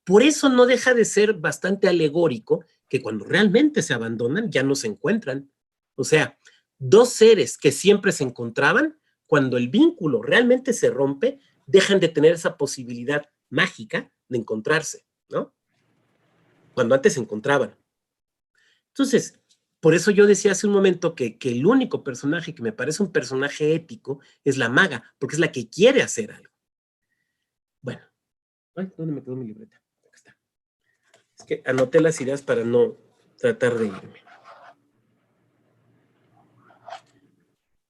Por eso no deja de ser bastante alegórico que cuando realmente se abandonan ya no se encuentran. O sea, dos seres que siempre se encontraban, cuando el vínculo realmente se rompe, dejan de tener esa posibilidad mágica de encontrarse, ¿no? Cuando antes se encontraban. Entonces, por eso yo decía hace un momento que el único personaje que me parece un personaje ético es la maga, porque es la que quiere hacer algo. Bueno, ¿dónde me quedó mi libreta? Acá está. Es que anoté las ideas para no tratar de irme.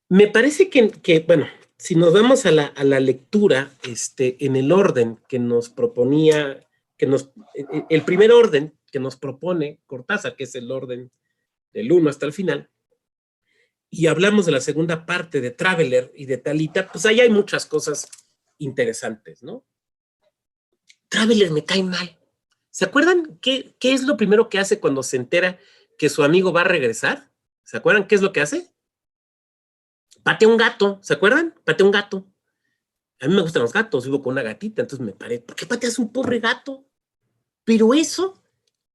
Me parece que bueno, si nos vamos a la lectura, en el orden que nos proponía, el primer orden que nos propone Cortázar, que es el orden del 1 hasta el final, y hablamos de la segunda parte de Traveler y de Talita, pues ahí hay muchas cosas interesantes, ¿no? Traveler me cae mal. ¿Se acuerdan qué es lo primero que hace cuando se entera que su amigo va a regresar? ¿Se acuerdan qué es lo que hace? Patea un gato, ¿se acuerdan? Patea un gato. A mí me gustan los gatos, vivo con una gatita, entonces me paré, ¿por qué pateas un pobre gato? Pero eso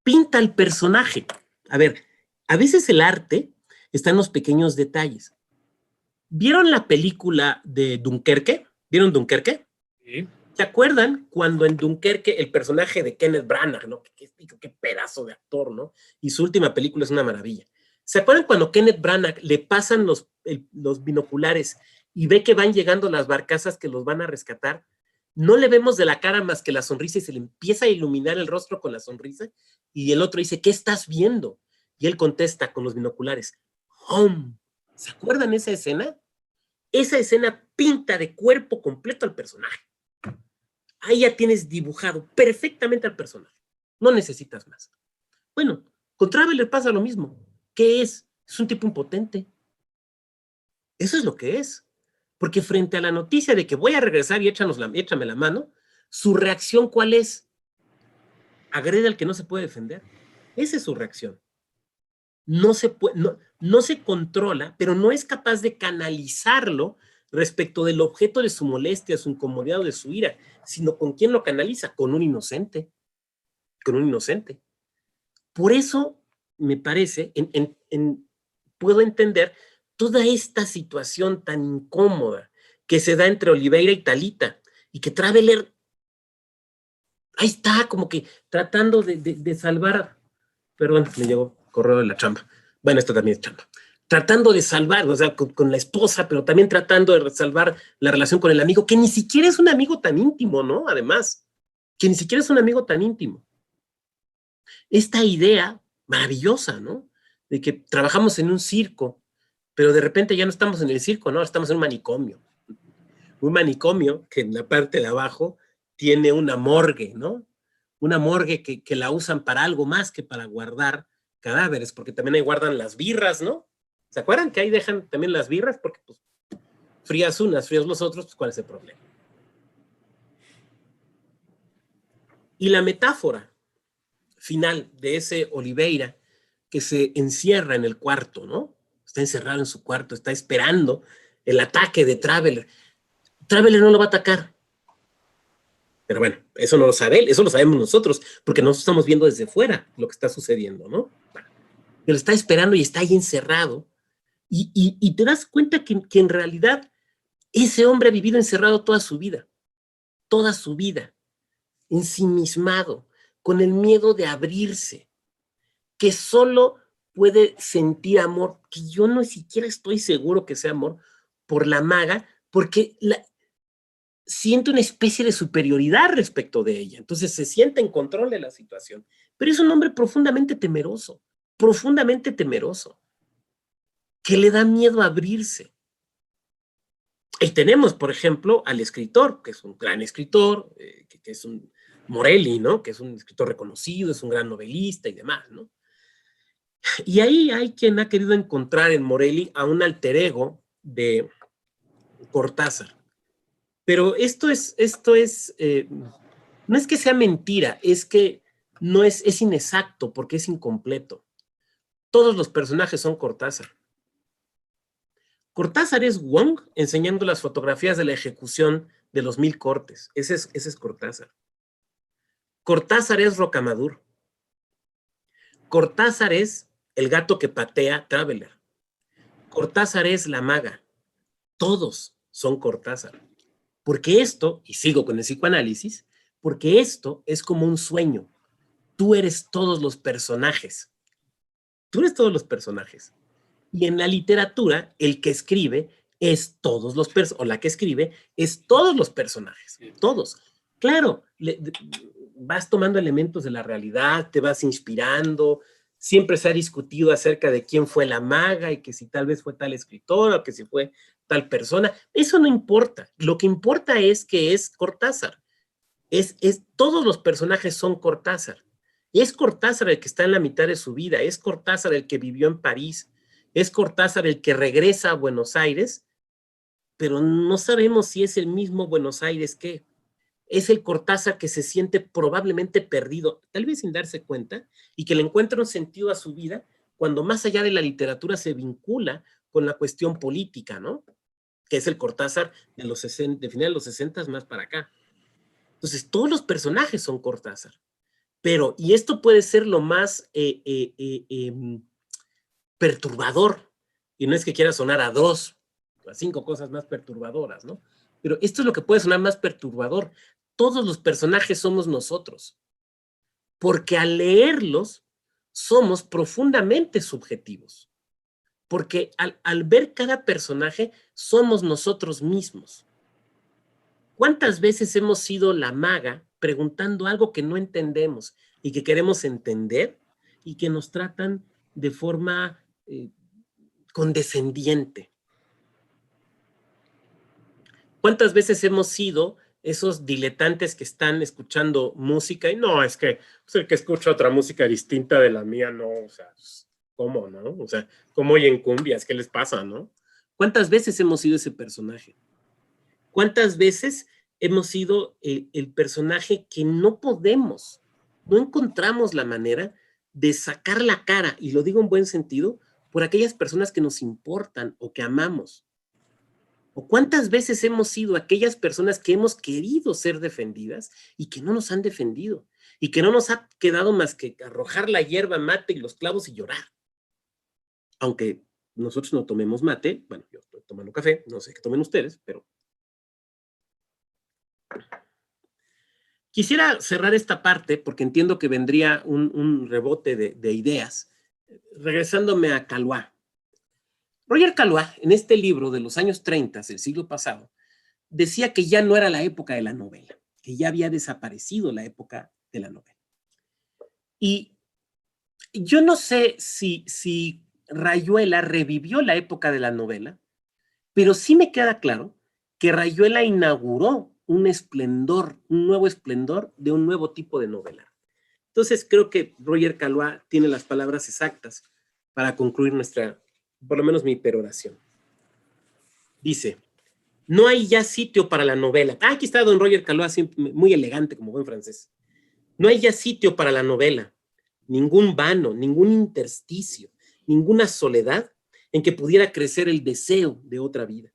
pinta al personaje. A ver, a veces el arte está en los pequeños detalles. ¿Vieron la película de Dunkerque? ¿Vieron Dunkerque? Sí. ¿Se acuerdan cuando en Dunkerque el personaje de Kenneth Branagh, ¿no? Qué pedazo de actor, ¿no? Y su última película es una maravilla. ¿Se acuerdan cuando Kenneth Branagh le pasan los binoculares y ve que van llegando las barcazas que los van a rescatar? No le vemos de la cara más que la sonrisa y se le empieza a iluminar el rostro con la sonrisa y el otro dice, ¿qué estás viendo? Y él contesta con los binoculares, home. ¿Se acuerdan esa escena? Esa escena pinta de cuerpo completo al personaje. Ahí ya tienes dibujado perfectamente al personaje. No necesitas más. Bueno, con Traveler pasa lo mismo. ¿Qué es? Es un tipo impotente. Eso es lo que es. Porque frente a la noticia de que voy a regresar y échame la mano, su reacción, ¿cuál es? Agrede al que no se puede defender. Esa es su reacción. No se controla, pero no es capaz de canalizarlo respecto del objeto de su molestia, su incomodidad o de su ira, sino con quién lo canaliza, con un inocente. Con un inocente. Por eso me parece, puedo entender toda esta situación tan incómoda que se da entre Oliveira y Talita, y que Traveler ahí está, como que tratando de salvar, perdón, me llegó correo de la chamba, bueno, esto también es chamba, tratando de salvar, o sea, con la esposa, pero también tratando de salvar la relación con el amigo, que ni siquiera es un amigo tan íntimo, ¿no? Además, que ni siquiera es un amigo tan íntimo. Esta idea maravillosa, ¿no? De que trabajamos en un circo, pero de repente ya no estamos en el circo, ¿no? Estamos en un manicomio. Un manicomio que en la parte de abajo tiene una morgue, ¿no? Una morgue que la usan para algo más que para guardar cadáveres, porque también ahí guardan las birras, ¿no? ¿Se acuerdan que ahí dejan también las birras? Porque pues frías unas, frías los otros, pues ¿cuál es el problema? Y la metáfora final de ese Oliveira que se encierra en el cuarto, ¿no? Está encerrado en su cuarto, está esperando el ataque de Traveler. Traveler no lo va a atacar. Pero bueno, eso no lo sabe él, eso lo sabemos nosotros, porque nosotros estamos viendo desde fuera lo que está sucediendo, ¿no? Pero está esperando y está ahí encerrado. Y te das cuenta que en realidad ese hombre ha vivido encerrado toda su vida, ensimismado, con el miedo de abrirse, que solo puede sentir amor, que yo no siquiera estoy seguro que sea amor, por la maga, porque siente una especie de superioridad respecto de ella. Entonces se siente en control de la situación. Pero es un hombre profundamente temeroso, que le da miedo abrirse. Y tenemos, por ejemplo, al escritor, que es un gran escritor, que es un Morelli, ¿no? Que es un escritor reconocido, es un gran novelista y demás, ¿no? Y ahí hay quien ha querido encontrar en Morelli a un alter ego de Cortázar. Pero esto es no es que sea mentira, es que no es inexacto porque es incompleto. Todos los personajes son Cortázar. Cortázar es Wong enseñando las fotografías de la ejecución de los 1000 cortes. Ese es Cortázar. Cortázar es Rocamadour. Cortázar es el gato que patea Traveler. Cortázar es la maga. Todos son Cortázar. Porque esto, y sigo con el psicoanálisis, porque esto es como un sueño. Tú eres todos los personajes. Tú eres todos los personajes. Y en la literatura, el que escribe es todos los personajes, o la que escribe es todos los personajes, todos. Claro, vas tomando elementos de la realidad, te vas inspirando, siempre se ha discutido acerca de quién fue la maga y que si tal vez fue tal escritor o que si fue tal persona. Eso no importa. Lo que importa es que es Cortázar. Todos los personajes son Cortázar. Es Cortázar el que está en la mitad de su vida, es Cortázar el que vivió en París, es Cortázar el que regresa a Buenos Aires, pero no sabemos si es el mismo Buenos Aires que es el Cortázar que se siente probablemente perdido, tal vez sin darse cuenta, y que le encuentra un sentido a su vida cuando más allá de la literatura se vincula con la cuestión política, ¿no? Que es el Cortázar de final de los 60 más para acá. Entonces, todos los personajes son Cortázar. Pero, y esto puede ser lo más perturbador, y no es que quiera sonar a 5 cosas más perturbadoras, ¿no? Pero esto es lo que puede sonar más perturbador. Todos los personajes somos nosotros, porque al leerlos somos profundamente subjetivos, porque al ver cada personaje somos nosotros mismos. ¿Cuántas veces hemos sido la maga preguntando algo que no entendemos y que queremos entender y que nos tratan de forma condescendiente? ¿Cuántas veces hemos sido esos diletantes que están escuchando música y no, es que pues, el que escucha otra música distinta de la mía, no, o sea, ¿cómo, no? O sea, ¿cómo oyen cumbias? ¿Qué les pasa, no? ¿Cuántas veces hemos sido ese personaje? ¿Cuántas veces hemos sido el personaje que no podemos, no encontramos la manera de sacar la cara, y lo digo en buen sentido, por aquellas personas que nos importan o que amamos? ¿O cuántas veces hemos sido aquellas personas que hemos querido ser defendidas y que no nos han defendido? Y que no nos ha quedado más que arrojar la hierba mate y los clavos y llorar. Aunque nosotros no tomemos mate, bueno, yo estoy tomando café, no sé qué tomen ustedes, pero... Quisiera cerrar esta parte porque entiendo que vendría un rebote de ideas, regresándome a Calois. Roger Calois, en este libro de los años 30 del siglo pasado, decía que ya no era la época de la novela, que ya había desaparecido la época de la novela. Y yo no sé si Rayuela revivió la época de la novela, pero sí me queda claro que Rayuela inauguró un esplendor, un nuevo esplendor de un nuevo tipo de novela. Entonces creo que Roger Calois tiene las palabras exactas para concluir nuestra, por lo menos mi peroración. Dice: no hay ya sitio para la novela. Aquí está don Roger Calois, muy elegante como buen francés. No hay ya sitio para la novela, ningún vano, ningún intersticio, ninguna soledad en que pudiera crecer el deseo de otra vida.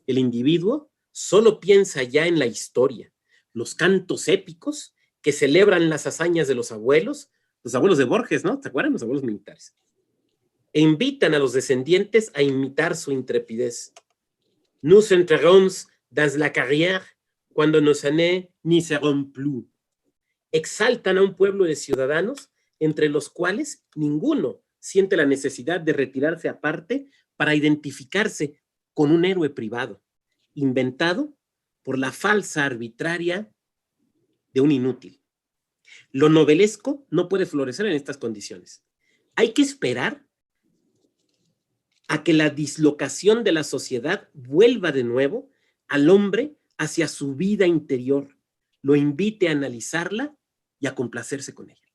El individuo solo piensa ya en la historia, los cantos épicos que celebran las hazañas de los abuelos de Borges, ¿no? ¿Te acuerdan? Los abuelos militares. E invitan a los descendientes a imitar su intrepidez. Nous entrons dans la carrière cuando nos années n'y seront plus. Exaltan a un pueblo de ciudadanos entre los cuales ninguno siente la necesidad de retirarse aparte para identificarse con un héroe privado, inventado por la falsa arbitraria de un inútil. Lo novelesco no puede florecer en estas condiciones. Hay que esperar a que la dislocación de la sociedad vuelva de nuevo al hombre hacia su vida interior, lo invite a analizarla y a complacerse con ella.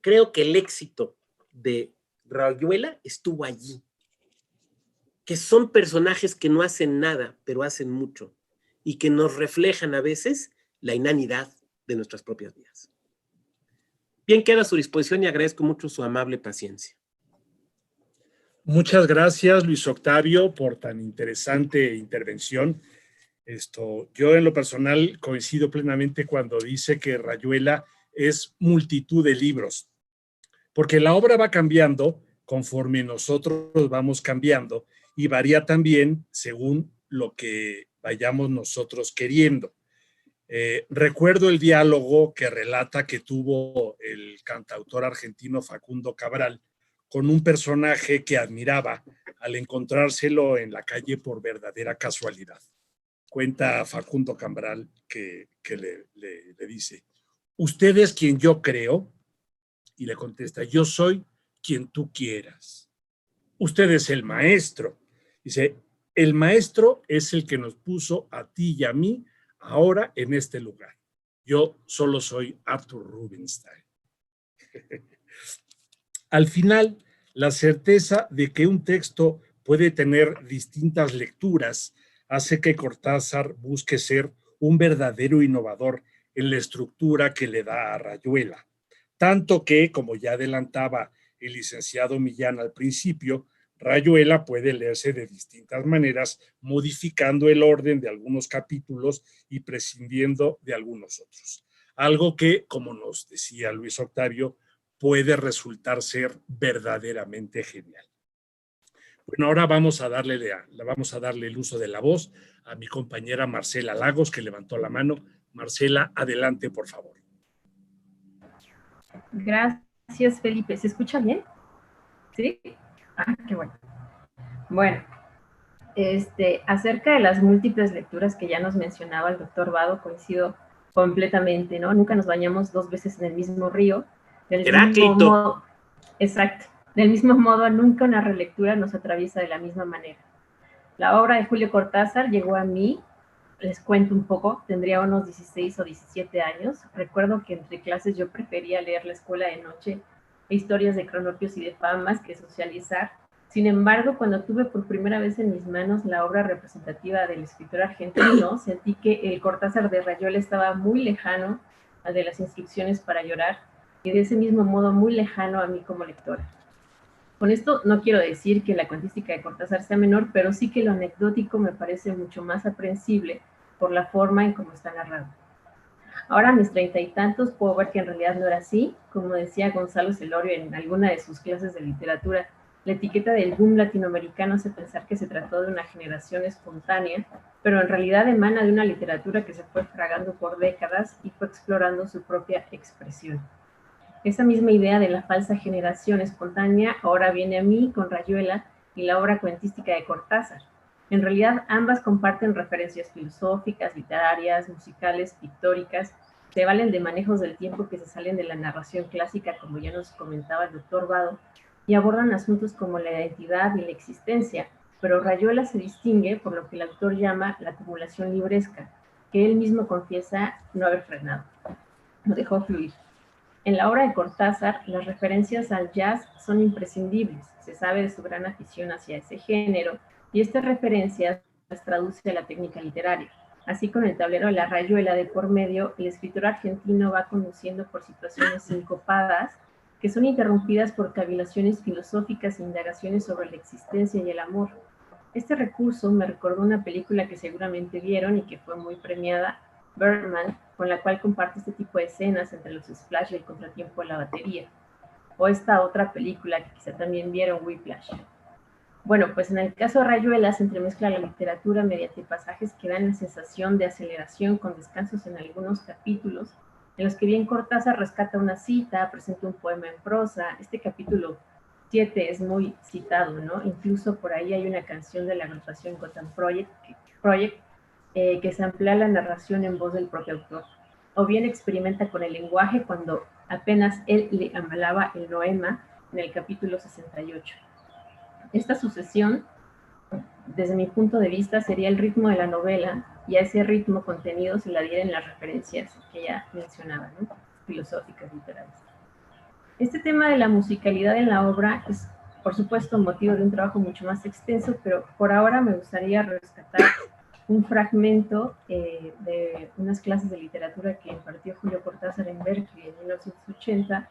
Creo que el éxito de Rayuela estuvo allí, que son personajes que no hacen nada, pero hacen mucho, y que nos reflejan a veces la inanidad de nuestras propias vidas. Bien, queda a su disposición y agradezco mucho su amable paciencia. Muchas gracias, Luis Octavio, por tan interesante intervención. Yo en lo personal coincido plenamente cuando dice que Rayuela es multitud de libros, porque la obra va cambiando conforme nosotros vamos cambiando y varía también según lo que vayamos nosotros queriendo. Recuerdo el diálogo que relata que tuvo el cantautor argentino Facundo Cabral con un personaje que admiraba al encontrárselo en la calle por verdadera casualidad. Cuenta Facundo Cabral que le dice: ¿usted es quien yo creo? Y le contesta: yo soy quien tú quieras. Usted es el maestro. Dice: el maestro es el que nos puso a ti y a mí ahora en este lugar. Yo solo soy Arthur Rubinstein. Al final, la certeza de que un texto puede tener distintas lecturas hace que Cortázar busque ser un verdadero innovador en la estructura que le da a Rayuela. Tanto que, como ya adelantaba el licenciado Millán al principio, Rayuela puede leerse de distintas maneras, modificando el orden de algunos capítulos y prescindiendo de algunos otros. Algo que, como nos decía Luis Octavio, puede resultar ser verdaderamente genial. Bueno, ahora vamos a darle el uso de la voz a mi compañera Marcela Lagos, que levantó la mano. Marcela, adelante, por favor. Gracias, Felipe. ¿Se escucha bien? ¿Sí? Ah, qué bueno. Bueno, Acerca de las múltiples lecturas que ya nos mencionaba el doctor Vado, coincido completamente, ¿no? Nunca nos bañamos 2 veces en el mismo río. Del mismo modo, exacto. Del mismo modo, nunca una relectura nos atraviesa de la misma manera. La obra de Julio Cortázar llegó a mí, les cuento un poco, tendría unos 16 o 17 años. Recuerdo que entre clases yo prefería leer La Escuela de Noche e historias de cronopios y de famas que socializar. Sin embargo, cuando tuve por primera vez en mis manos la obra representativa del escritor argentino, sentí que el Cortázar de Rayuela estaba muy lejano al de las instrucciones para llorar y de ese mismo modo muy lejano a mí como lectora. Con esto no quiero decir que la cuentística de Cortázar sea menor, pero sí que lo anecdótico me parece mucho más aprehensible por la forma en cómo está narrado. Ahora a mis 30 y tantos puedo ver que en realidad no era así. Como decía Gonzalo Celorio en alguna de sus clases de literatura, la etiqueta del boom latinoamericano hace pensar que se trató de una generación espontánea, pero en realidad emana de una literatura que se fue fragando por décadas y fue explorando su propia expresión. Esa misma idea de la falsa generación espontánea ahora viene a mí con Rayuela y la obra cuentística de Cortázar. En realidad, ambas comparten referencias filosóficas, literarias, musicales, pictóricas, se valen de manejos del tiempo que se salen de la narración clásica, como ya nos comentaba el doctor Vado, y abordan asuntos como la identidad y la existencia, pero Rayuela se distingue por lo que el autor llama la acumulación libresca, que él mismo confiesa no haber frenado. Lo dejó fluir. En la obra de Cortázar, las referencias al jazz son imprescindibles. Se sabe de su gran afición hacia ese género y estas referencias las traduce a la técnica literaria. Así, con el tablero de la Rayuela de por medio, el escritor argentino va conduciendo por situaciones sincopadas que son interrumpidas por cavilaciones filosóficas e indagaciones sobre la existencia y el amor. Este recurso me recordó una película que seguramente vieron y que fue muy premiada, Birdman, con la cual comparte este tipo de escenas entre los splash y el contratiempo de la batería. O esta otra película que quizá también vieron, Whiplash. Bueno, pues en el caso de Rayuela se entremezcla la literatura mediante pasajes que dan la sensación de aceleración con descansos en algunos capítulos, en los que bien Cortázar rescata una cita, presenta un poema en prosa. Este capítulo 7 es muy citado, ¿no? Incluso por ahí hay una canción de la agrupación Gotham Project que se amplía la narración en voz del propio autor. O bien experimenta con el lenguaje cuando apenas él le amalaba el noema en el capítulo 68. Esta sucesión, desde mi punto de vista, sería el ritmo de la novela, y a ese ritmo contenido se le adhieren las referencias que ya mencionaba, ¿no? Filosóficas, literarias. Este tema de la musicalidad en la obra es, por supuesto, motivo de un trabajo mucho más extenso, pero por ahora me gustaría rescatar un fragmento de unas clases de literatura que impartió Julio Cortázar en Berkeley en 1980,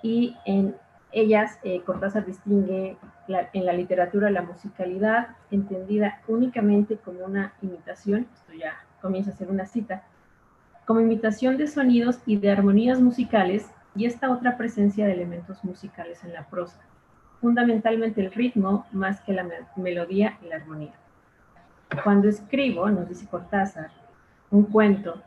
y en ellas Cortázar distingue en la literatura la musicalidad entendida únicamente como una imitación, esto ya comienza a ser una cita, como imitación de sonidos y de armonías musicales, y esta otra presencia de elementos musicales en la prosa, fundamentalmente el ritmo más que la melodía y la armonía. Cuando escribo, nos dice Cortázar, un cuento,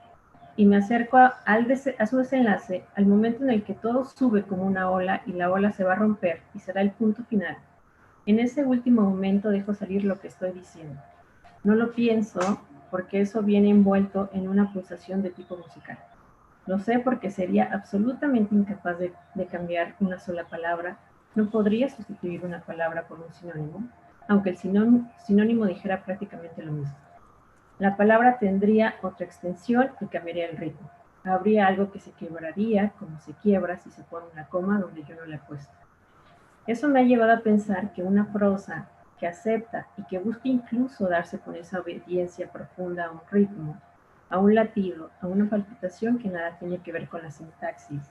y me acerco a su desenlace, al momento en el que todo sube como una ola y la ola se va a romper y será el punto final. En ese último momento dejo salir lo que estoy diciendo. No lo pienso porque eso viene envuelto en una pulsación de tipo musical. Lo sé porque sería absolutamente incapaz de cambiar una sola palabra. No podría sustituir una palabra por un sinónimo, aunque el sinónimo dijera prácticamente lo mismo. La palabra tendría otra extensión y cambiaría el ritmo. Habría algo que se quebraría, como se quiebra si se pone una coma donde yo no la he puesto. Eso me ha llevado a pensar que una prosa que acepta y que busca incluso darse con esa obediencia profunda a un ritmo, a un latido, a una palpitación que nada tiene que ver con la sintaxis,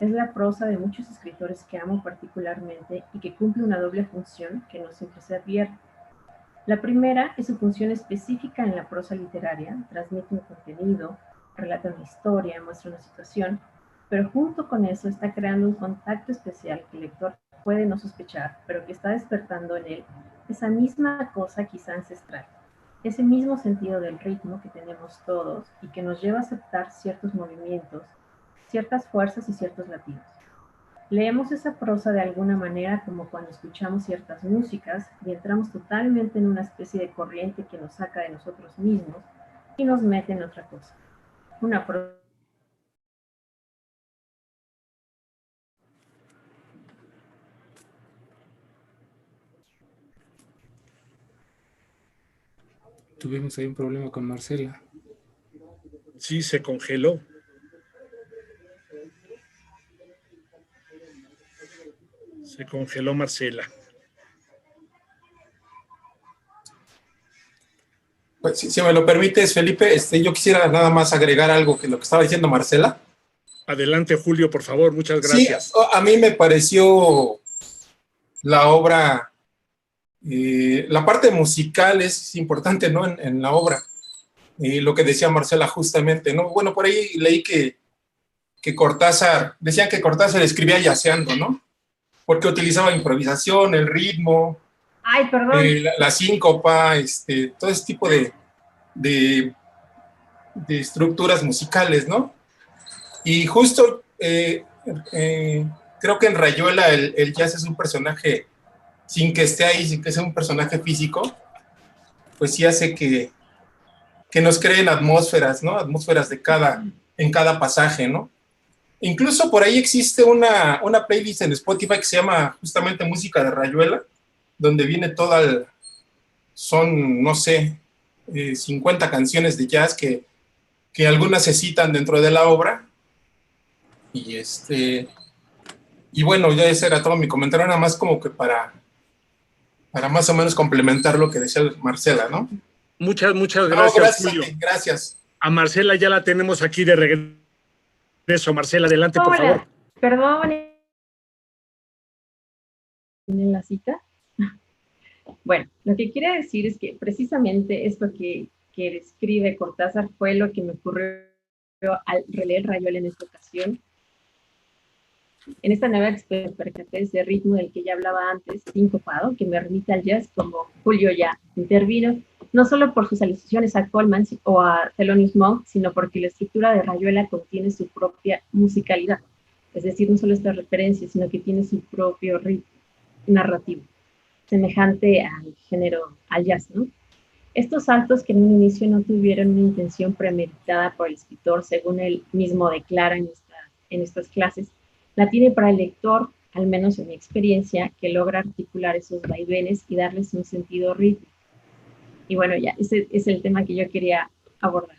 es la prosa de muchos escritores que amo particularmente y que cumple una doble función que no siempre se advierte. La primera es su función específica en la prosa literaria, transmite un contenido, relata una historia, muestra una situación, pero junto con eso está creando un contacto especial que el lector puede no sospechar, pero que está despertando en él esa misma cosa quizá ancestral, ese mismo sentido del ritmo que tenemos todos y que nos lleva a aceptar ciertos movimientos, ciertas fuerzas y ciertos latidos. Leemos esa prosa de alguna manera como cuando escuchamos ciertas músicas y entramos totalmente en una especie de corriente que nos saca de nosotros mismos y nos mete en otra cosa. Una prosa. Tuvimos ahí un problema con Marcela. Sí, se congeló. Se congeló Marcela. Pues, si me lo permites, Felipe, yo quisiera nada más agregar algo que lo que estaba diciendo Marcela. Adelante, Julio, por favor, muchas gracias. Sí, a mí me pareció la obra, la parte musical es importante, ¿no? En la obra. Lo que decía Marcela justamente, ¿no? Bueno, por ahí leí que Cortázar, decían que Cortázar escribía yaceando, ¿no? Porque utilizaba improvisación, el ritmo, Ay, perdón. La síncopa, todo ese tipo de estructuras musicales, ¿no? Y justo creo que en Rayuela el jazz es un personaje, sin que esté ahí, sin que sea un personaje físico, pues sí hace que nos creen atmósferas, ¿no? Atmósferas en cada pasaje, ¿no? Incluso por ahí existe una playlist en Spotify que se llama justamente Música de Rayuela, donde viene son, no sé, 50 canciones de jazz que algunas se citan dentro de la obra. Y bueno, ya ese era todo mi comentario, nada más como que para más o menos complementar lo que decía Marcela, ¿no? Muchas gracias, no, gracias, Julio. Gracias. A Marcela ya la tenemos aquí de regreso. Marcela, adelante, por favor. Perdón. ¿En la cita? Bueno, lo que quiere decir es que precisamente esto que describe Cortázar fue lo que me ocurrió al releer Rayuela en esta ocasión. En esta nueva experiencia percaté ese ritmo del que ya hablaba antes, sincopado, que me remite al jazz, como Julio ya intervino, no solo por sus alusiones a Coleman o a Thelonious Monk, sino porque la estructura de Rayuela contiene su propia musicalidad. Es decir, no solo estas referencias, sino que tiene su propio ritmo narrativo, semejante al género, al jazz, ¿no? Estos saltos que en un inicio no tuvieron una intención premeditada por el escritor, según él mismo declara en estas clases, la tiene para el lector, al menos en mi experiencia, que logra articular esos vaivenes y darles un sentido rítmico. Y bueno, ya, ese es el tema que yo quería abordar,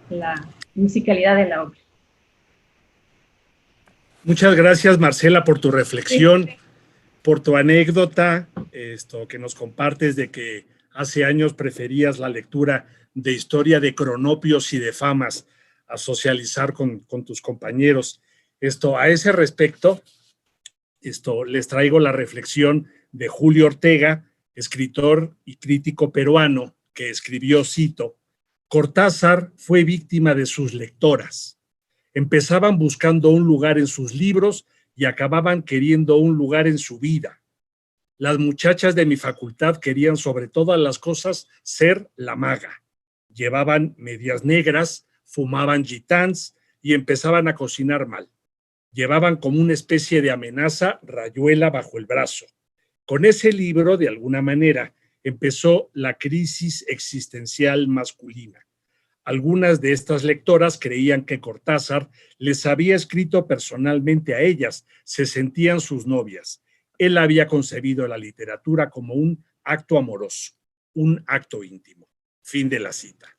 la musicalidad de la obra. Muchas gracias, Marcela, por tu reflexión, por tu anécdota, que nos compartes de que hace años preferías la lectura de historia de cronopios y de famas a socializar con tus compañeros. A ese respecto, les traigo la reflexión de Julio Ortega, escritor y crítico peruano, que escribió, cito, Cortázar fue víctima de sus lectoras. Empezaban buscando un lugar en sus libros y acababan queriendo un lugar en su vida. Las muchachas de mi facultad querían sobre todas las cosas ser la maga. Llevaban medias negras, fumaban gitans y empezaban a cocinar mal. Llevaban como una especie de amenaza Rayuela bajo el brazo. Con ese libro, de alguna manera, empezó la crisis existencial masculina. Algunas de estas lectoras creían que Cortázar les había escrito personalmente a ellas, se sentían sus novias. Él había concebido la literatura como un acto amoroso, un acto íntimo. Fin de la cita.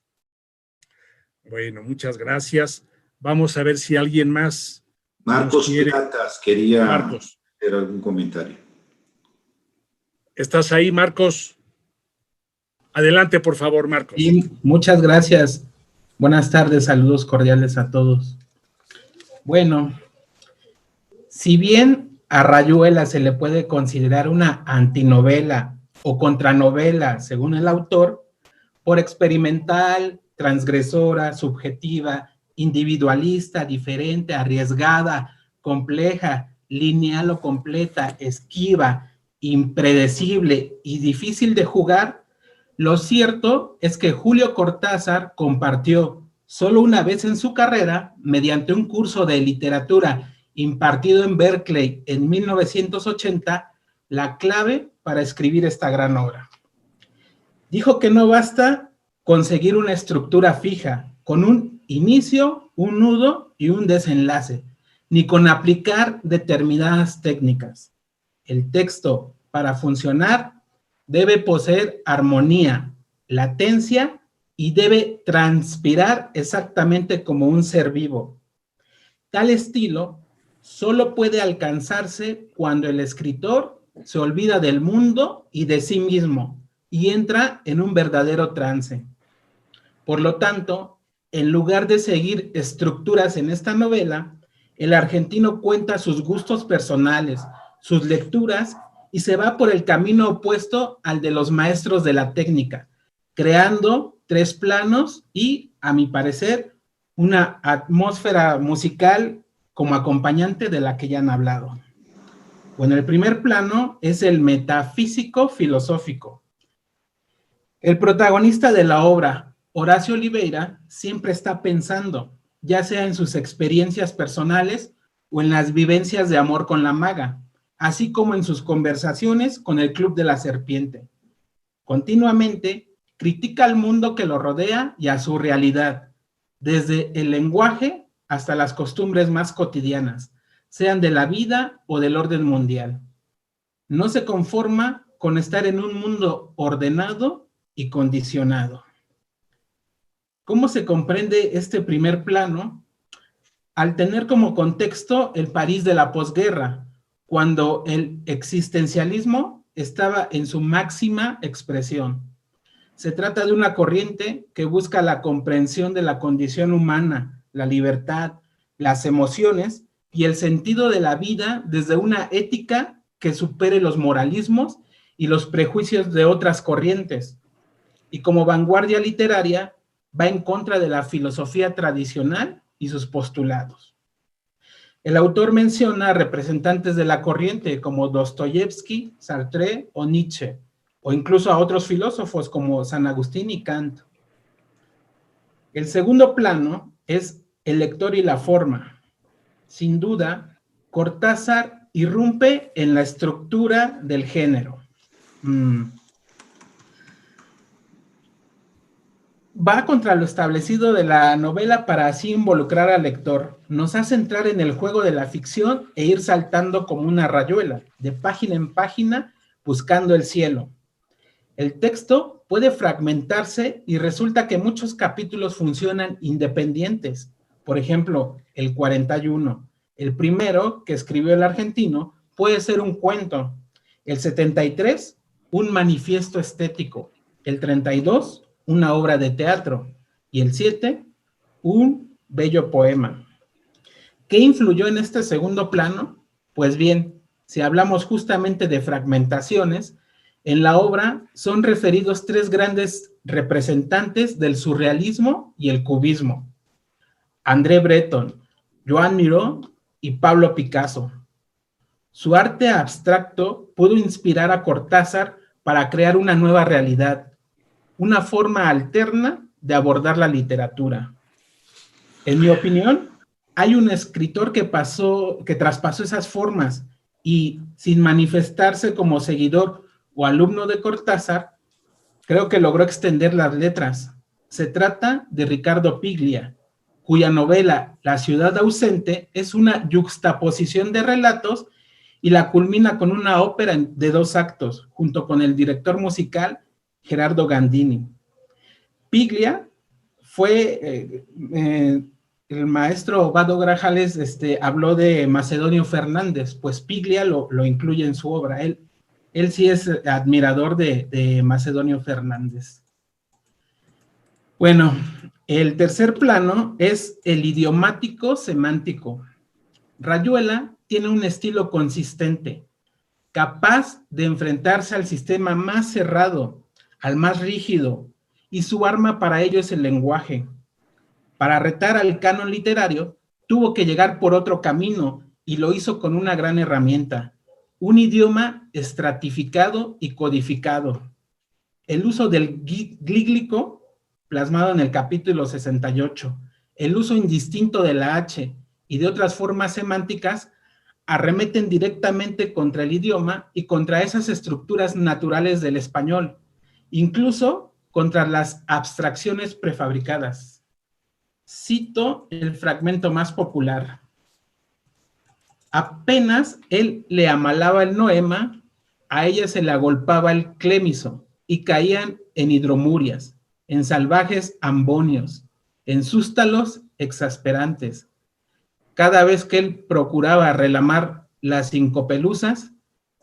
Bueno, muchas gracias. Vamos a ver si alguien más Marcos Platas quería hacer algún comentario. ¿Estás ahí, Marcos? Adelante, por favor, Marcos. Sí, muchas gracias. Buenas tardes, saludos cordiales a todos. Bueno, si bien a Rayuela se le puede considerar una antinovela o contranovela, según el autor, por experimental, transgresora, subjetiva, individualista, diferente, arriesgada, compleja, lineal o completa, esquiva, impredecible y difícil de jugar, lo cierto es que Julio Cortázar compartió solo una vez en su carrera, mediante un curso de literatura impartido en Berkeley en 1980, la clave para escribir esta gran obra. Dijo que no basta conseguir una estructura fija, con un inicio, un nudo y un desenlace, ni con aplicar determinadas técnicas. El texto, para funcionar, debe poseer armonía, latencia y debe transpirar exactamente como un ser vivo. Tal estilo solo puede alcanzarse cuando el escritor se olvida del mundo y de sí mismo y entra en un verdadero trance. Por lo tanto, en lugar de seguir estructuras en esta novela, el argentino cuenta sus gustos personales, sus lecturas, y se va por el camino opuesto al de los maestros de la técnica, creando 3 planos y, a mi parecer, una atmósfera musical como acompañante de la que ya han hablado. Bueno, el primer plano es el metafísico-filosófico. El protagonista de la obra, Horacio Oliveira, siempre está pensando, ya sea en sus experiencias personales o en las vivencias de amor con la maga, así como en sus conversaciones con el Club de la Serpiente. Continuamente critica al mundo que lo rodea y a su realidad, desde el lenguaje hasta las costumbres más cotidianas, sean de la vida o del orden mundial. No se conforma con estar en un mundo ordenado y condicionado. ¿Cómo se comprende este primer plano? Al tener como contexto el París de la posguerra, cuando el existencialismo estaba en su máxima expresión. Se trata de una corriente que busca la comprensión de la condición humana, la libertad, las emociones y el sentido de la vida desde una ética que supere los moralismos y los prejuicios de otras corrientes. Y como vanguardia literaria, va en contra de la filosofía tradicional y sus postulados. El autor menciona a representantes de la corriente como Dostoyevsky, Sartre o Nietzsche, o incluso a otros filósofos como San Agustín y Kant. El segundo plano es el lector y la forma. Sin duda, Cortázar irrumpe en la estructura del género. Va contra lo establecido de la novela para así involucrar al lector. Nos hace entrar en el juego de la ficción e ir saltando como una rayuela, de página en página, buscando el cielo. El texto puede fragmentarse y resulta que muchos capítulos funcionan independientes. Por ejemplo, el 41, el primero que escribió el argentino, puede ser un cuento. El 73, un manifiesto estético. El 32, una obra de teatro, y el 7, un bello poema. ¿Qué influyó en este segundo plano? Pues bien, si hablamos justamente de fragmentaciones, en la obra son referidos 3 grandes representantes del surrealismo y el cubismo: André Breton, Joan Miró y Pablo Picasso. Su arte abstracto pudo inspirar a Cortázar para crear una nueva realidad, una forma alterna de abordar la literatura. En mi opinión, hay un escritor que traspasó esas formas y, sin manifestarse como seguidor o alumno de Cortázar, creo que logró extender las letras. Se trata de Ricardo Piglia, cuya novela La ciudad ausente es una yuxtaposición de relatos y la culmina con una ópera de 2 actos, junto con el director musical Gerardo Gandini. Piglia fue, el maestro Vado Grajales habló de Macedonio Fernández, pues Piglia lo incluye en su obra. Él sí es admirador de Macedonio Fernández. Bueno, el tercer plano es el idiomático semántico. Rayuela tiene un estilo consistente, capaz de enfrentarse al sistema más cerrado, al más rígido, y su arma para ello es el lenguaje. Para retar al canon literario, tuvo que llegar por otro camino, y lo hizo con una gran herramienta: un idioma estratificado y codificado. El uso del glíglico, plasmado en el capítulo 68, el uso indistinto de la H y de otras formas semánticas arremeten directamente contra el idioma y contra esas estructuras naturales del español, incluso contra las abstracciones prefabricadas. Cito el fragmento más popular. Apenas él le amalaba el noema, a ella se le agolpaba el clémiso y caían en hidromurias, en salvajes ambonios, en sústalos exasperantes. Cada vez que él procuraba relamar las cincopelusas,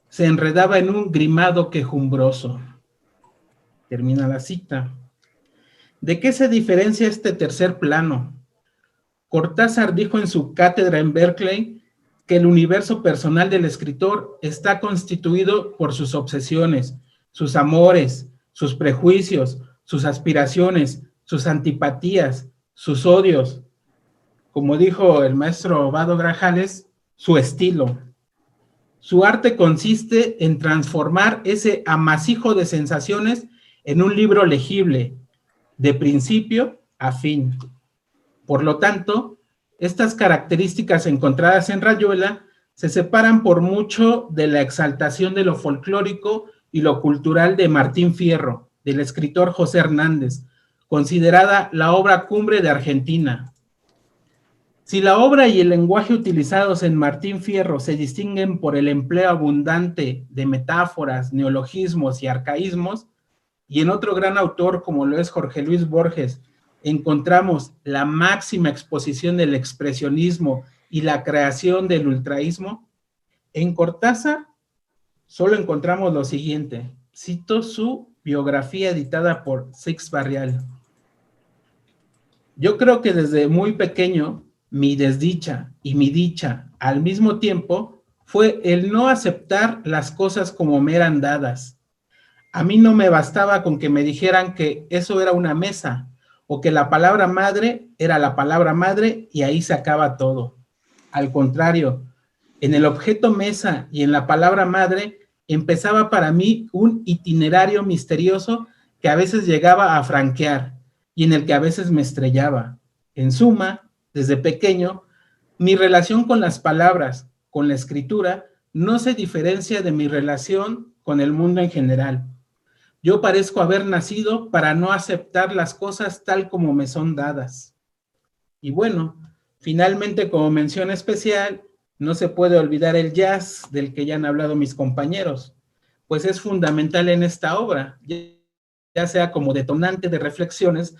se enredaba en un grimado quejumbroso. Termina la cita. ¿De qué se diferencia este tercer plano? Cortázar dijo en su cátedra en Berkeley que el universo personal del escritor está constituido por sus obsesiones, sus amores, sus prejuicios, sus aspiraciones, sus antipatías, sus odios. Como dijo el maestro Vado Grajales, su estilo. Su arte consiste en transformar ese amasijo de sensaciones en un libro legible, de principio a fin. Por lo tanto, estas características encontradas en Rayuela se separan por mucho de la exaltación de lo folclórico y lo cultural de Martín Fierro, del escritor José Hernández, considerada la obra cumbre de Argentina. Si la obra y el lenguaje utilizados en Martín Fierro se distinguen por el empleo abundante de metáforas, neologismos y arcaísmos, y en otro gran autor como lo es Jorge Luis Borges, encontramos la máxima exposición del expresionismo y la creación del ultraísmo, en Cortázar solo encontramos lo siguiente. Cito su biografía editada por Six Barrial. Yo creo que desde muy pequeño mi desdicha y mi dicha al mismo tiempo fue el no aceptar las cosas como me eran dadas. A mí no me bastaba con que me dijeran que eso era una mesa o que la palabra madre era la palabra madre y ahí se acaba todo. Al contrario, en el objeto mesa y en la palabra madre empezaba para mí un itinerario misterioso que a veces llegaba a franquear y en el que a veces me estrellaba. En suma, desde pequeño, mi relación con las palabras, con la escritura, no se diferencia de mi relación con el mundo en general. Yo parezco haber nacido para no aceptar las cosas tal como me son dadas. Y bueno, finalmente, como mención especial, no se puede olvidar el jazz del que ya han hablado mis compañeros, pues es fundamental en esta obra, ya sea como detonante de reflexiones,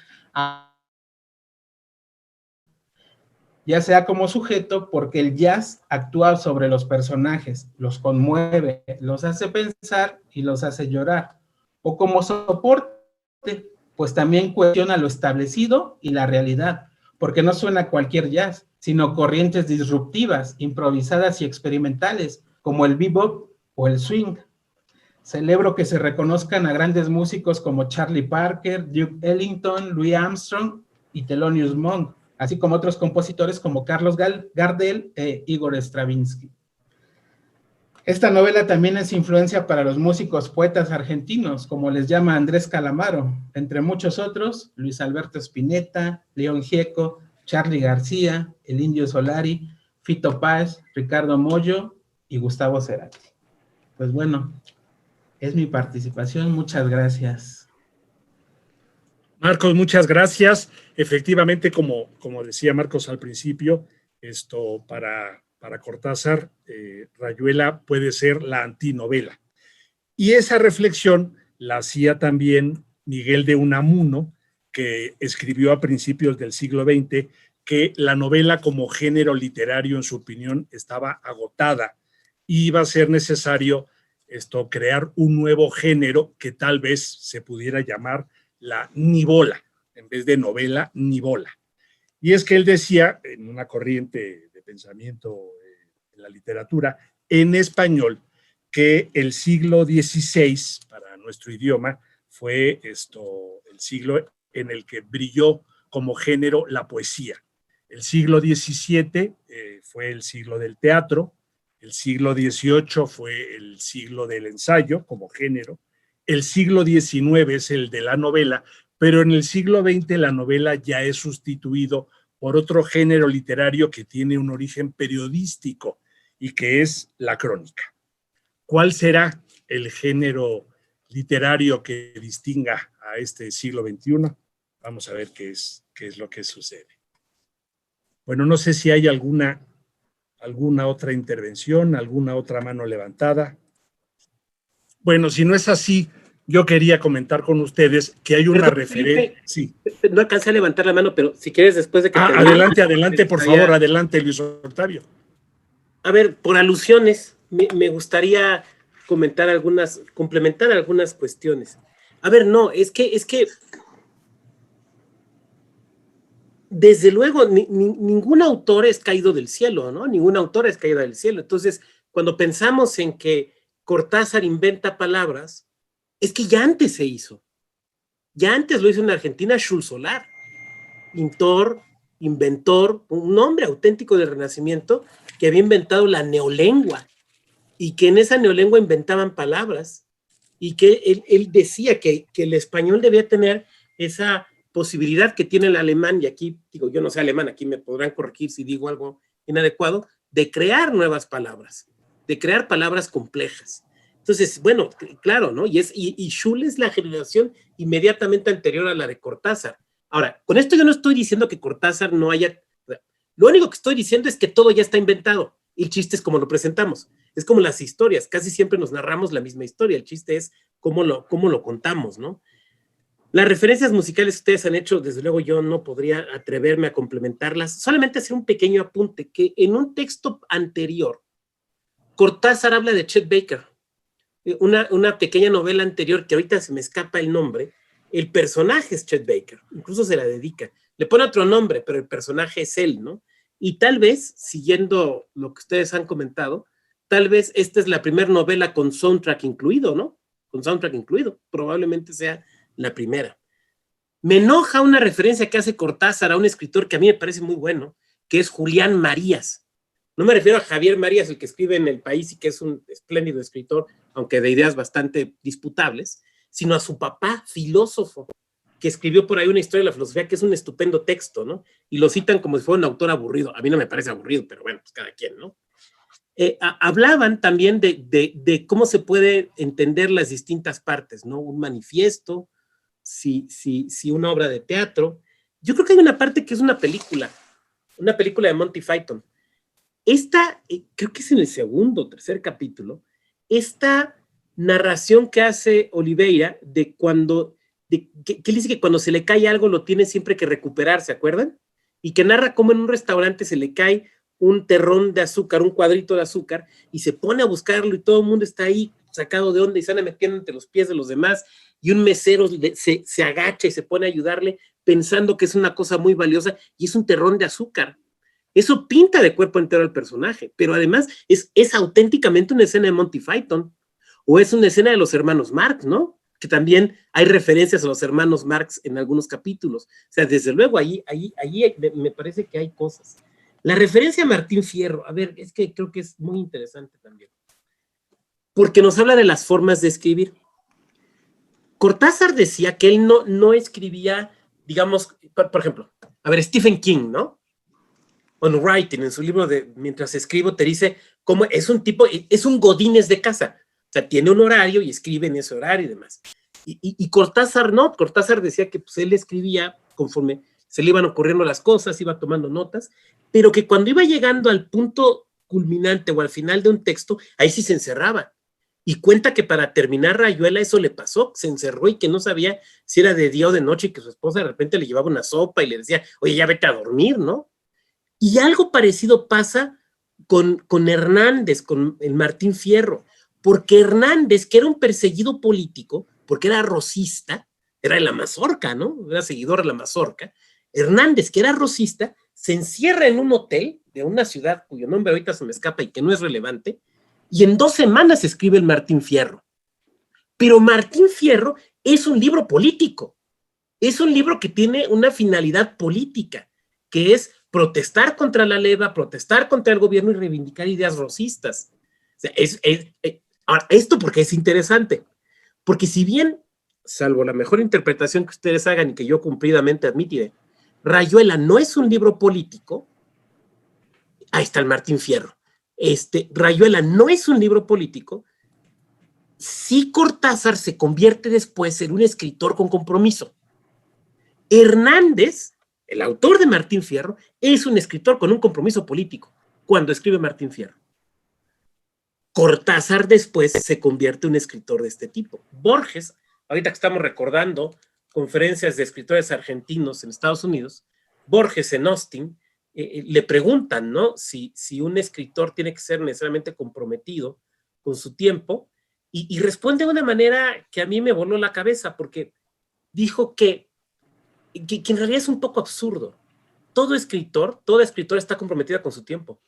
ya sea como sujeto, porque el jazz actúa sobre los personajes, los conmueve, los hace pensar y los hace llorar, o como soporte, pues también cuestiona lo establecido y la realidad, porque no suena cualquier jazz, sino corrientes disruptivas, improvisadas y experimentales, como el bebop o el swing. Celebro que se reconozcan a grandes músicos como Charlie Parker, Duke Ellington, Louis Armstrong y Thelonious Monk, así como otros compositores como Carlos Gardel e Igor Stravinsky. Esta novela también es influencia para los músicos poetas argentinos, como les llama Andrés Calamaro, entre muchos otros, Luis Alberto Spinetta, León Gieco, Charly García, el Indio Solari, Fito Páez, Ricardo Mollo y Gustavo Cerati. Pues bueno, es mi participación. Muchas gracias. Marcos, muchas gracias. Efectivamente, como decía Marcos al principio, para Cortázar, Rayuela puede ser la antinovela. Y esa reflexión la hacía también Miguel de Unamuno, que escribió a principios del siglo XX que la novela como género literario, en su opinión, estaba agotada y iba a ser necesario crear un nuevo género que tal vez se pudiera llamar la nivola, en vez de novela, nivola. Y es que él decía, en una corriente de pensamiento en la literatura, en español, que el siglo XVI, para nuestro idioma, fue el siglo en el que brilló como género la poesía. El siglo XVII fue el siglo del teatro, el siglo XVIII fue el siglo del ensayo como género, el siglo XIX es el de la novela, pero en el siglo XX la novela ya es sustituido por otro género literario que tiene un origen periodístico y que es la crónica. ¿Cuál será el género literario que distinga a este siglo XXI? Vamos a ver qué es lo que sucede. Bueno, no sé si hay alguna otra intervención, alguna otra mano levantada. Bueno, si no es así, yo quería comentar con ustedes que hay una referencia. Sí. No alcancé a levantar la mano, pero si quieres después de que... Adelante, por favor, adelante, Luis Octavio. A ver, por alusiones, me gustaría complementar algunas cuestiones. A ver, no, es que desde luego, ningún autor es caído del cielo, ¿no? Ningún autor es caído del cielo. Entonces, cuando pensamos en que Cortázar inventa palabras, es que ya antes se hizo. Ya antes lo hizo en Argentina Jules Solar, pintor, inventor, un hombre auténtico del Renacimiento que había inventado la neolengua y que en esa neolengua inventaban palabras y que él decía que el español debía tener esa posibilidad que tiene el alemán, y aquí digo, yo no sé alemán, aquí me podrán corregir si digo algo inadecuado, de crear nuevas palabras, de crear palabras complejas. Entonces, bueno, claro, ¿no? Y Schul es la generación inmediatamente anterior a la de Cortázar. Ahora, con esto yo no estoy diciendo que Cortázar no haya... Lo único que estoy diciendo es que todo ya está inventado. Y el chiste es cómo lo presentamos. Es como las historias, casi siempre nos narramos la misma historia. El chiste es cómo lo contamos, ¿no? Las referencias musicales que ustedes han hecho, desde luego yo no podría atreverme a complementarlas. Solamente hacer un pequeño apunte, que en un texto anterior, Cortázar habla de Chet Baker. Una pequeña novela anterior, que ahorita se me escapa el nombre, el personaje es Chet Baker, incluso se la dedica. Le pone otro nombre, pero el personaje es él, ¿no? Y tal vez, siguiendo lo que ustedes han comentado, tal vez esta es la primera novela con soundtrack incluido, ¿no? Con soundtrack incluido, probablemente sea la primera. Me enoja una referencia que hace Cortázar a un escritor que a mí me parece muy bueno, que es Julián Marías. No me refiero a Javier Marías, el que escribe en El País y que es un espléndido escritor, aunque de ideas bastante disputables, sino a su papá, filósofo, que escribió por ahí una historia de la filosofía que es un estupendo texto, ¿no? Y lo citan como si fuera un autor aburrido. A mí no me parece aburrido, pero bueno, pues cada quien, ¿no? Hablaban también de cómo se puede entender las distintas partes, ¿no? Un manifiesto, si una obra de teatro. Yo creo que hay una parte que es una película de Monty Python. Esta, creo que es en el segundo o tercer capítulo, esta narración que hace Oliveira de cuando, que él dice que cuando se le cae algo lo tiene siempre que recuperar, ¿se acuerdan? Y que narra cómo en un restaurante se le cae un terrón de azúcar, un cuadrito de azúcar, y se pone a buscarlo y todo el mundo está ahí sacado de onda y se anda metiendo entre los pies de los demás, y un mesero se agacha y se pone a ayudarle pensando que es una cosa muy valiosa y es un terrón de azúcar. Eso pinta de cuerpo entero al personaje, pero además es auténticamente una escena de Monty Python, o es una escena de los hermanos Marx, ¿no? Que también hay referencias a los hermanos Marx en algunos capítulos. O sea, desde luego, ahí me parece que hay cosas. La referencia a Martín Fierro, a ver, es que creo que es muy interesante también, porque nos habla de las formas de escribir. Cortázar decía que él no escribía, digamos, por ejemplo, a ver, Stephen King, ¿no? On Writing, en su libro de Mientras escribo, te dice cómo es un tipo, es un godínez de casa. O sea, tiene un horario y escribe en ese horario y demás. Y Cortázar no, Cortázar decía que pues, él escribía conforme se le iban ocurriendo las cosas, iba tomando notas, pero que cuando iba llegando al punto culminante o al final de un texto, ahí sí se encerraba. Y cuenta que para terminar Rayuela eso le pasó, se encerró y que no sabía si era de día o de noche y que su esposa de repente le llevaba una sopa y le decía, oye, ya vete a dormir, ¿no? Y algo parecido pasa con Hernández, con el Martín Fierro, porque Hernández, que era un perseguido político, porque era rosista, era de la Mazorca, ¿no? Era seguidor de la Mazorca. Hernández, que era rosista, se encierra en un hotel de una ciudad cuyo nombre ahorita se me escapa y que no es relevante, y en 2 semanas escribe el Martín Fierro. Pero Martín Fierro es un libro político, es un libro que tiene una finalidad política, que es protestar contra la leva, protestar contra el gobierno y reivindicar ideas rosistas. O sea, ahora, esto porque es interesante, porque si bien, salvo la mejor interpretación que ustedes hagan y que yo cumplidamente admitiré, Rayuela no es un libro político, ahí está el Martín Fierro. Rayuela no es un libro político. Sí, Cortázar se convierte después en un escritor con compromiso. Hernández, el autor de Martín Fierro, es un escritor con un compromiso político cuando escribe Martín Fierro. Cortázar después se convierte en un escritor de este tipo. Borges, ahorita que estamos recordando conferencias de escritores argentinos en Estados Unidos, Borges en Austin, le preguntan, ¿no? Si un escritor tiene que ser necesariamente comprometido con su tiempo, y responde de una manera que a mí me voló la cabeza, porque dijo que en realidad es un poco absurdo. Todo escritor, toda escritora está comprometida con su tiempo.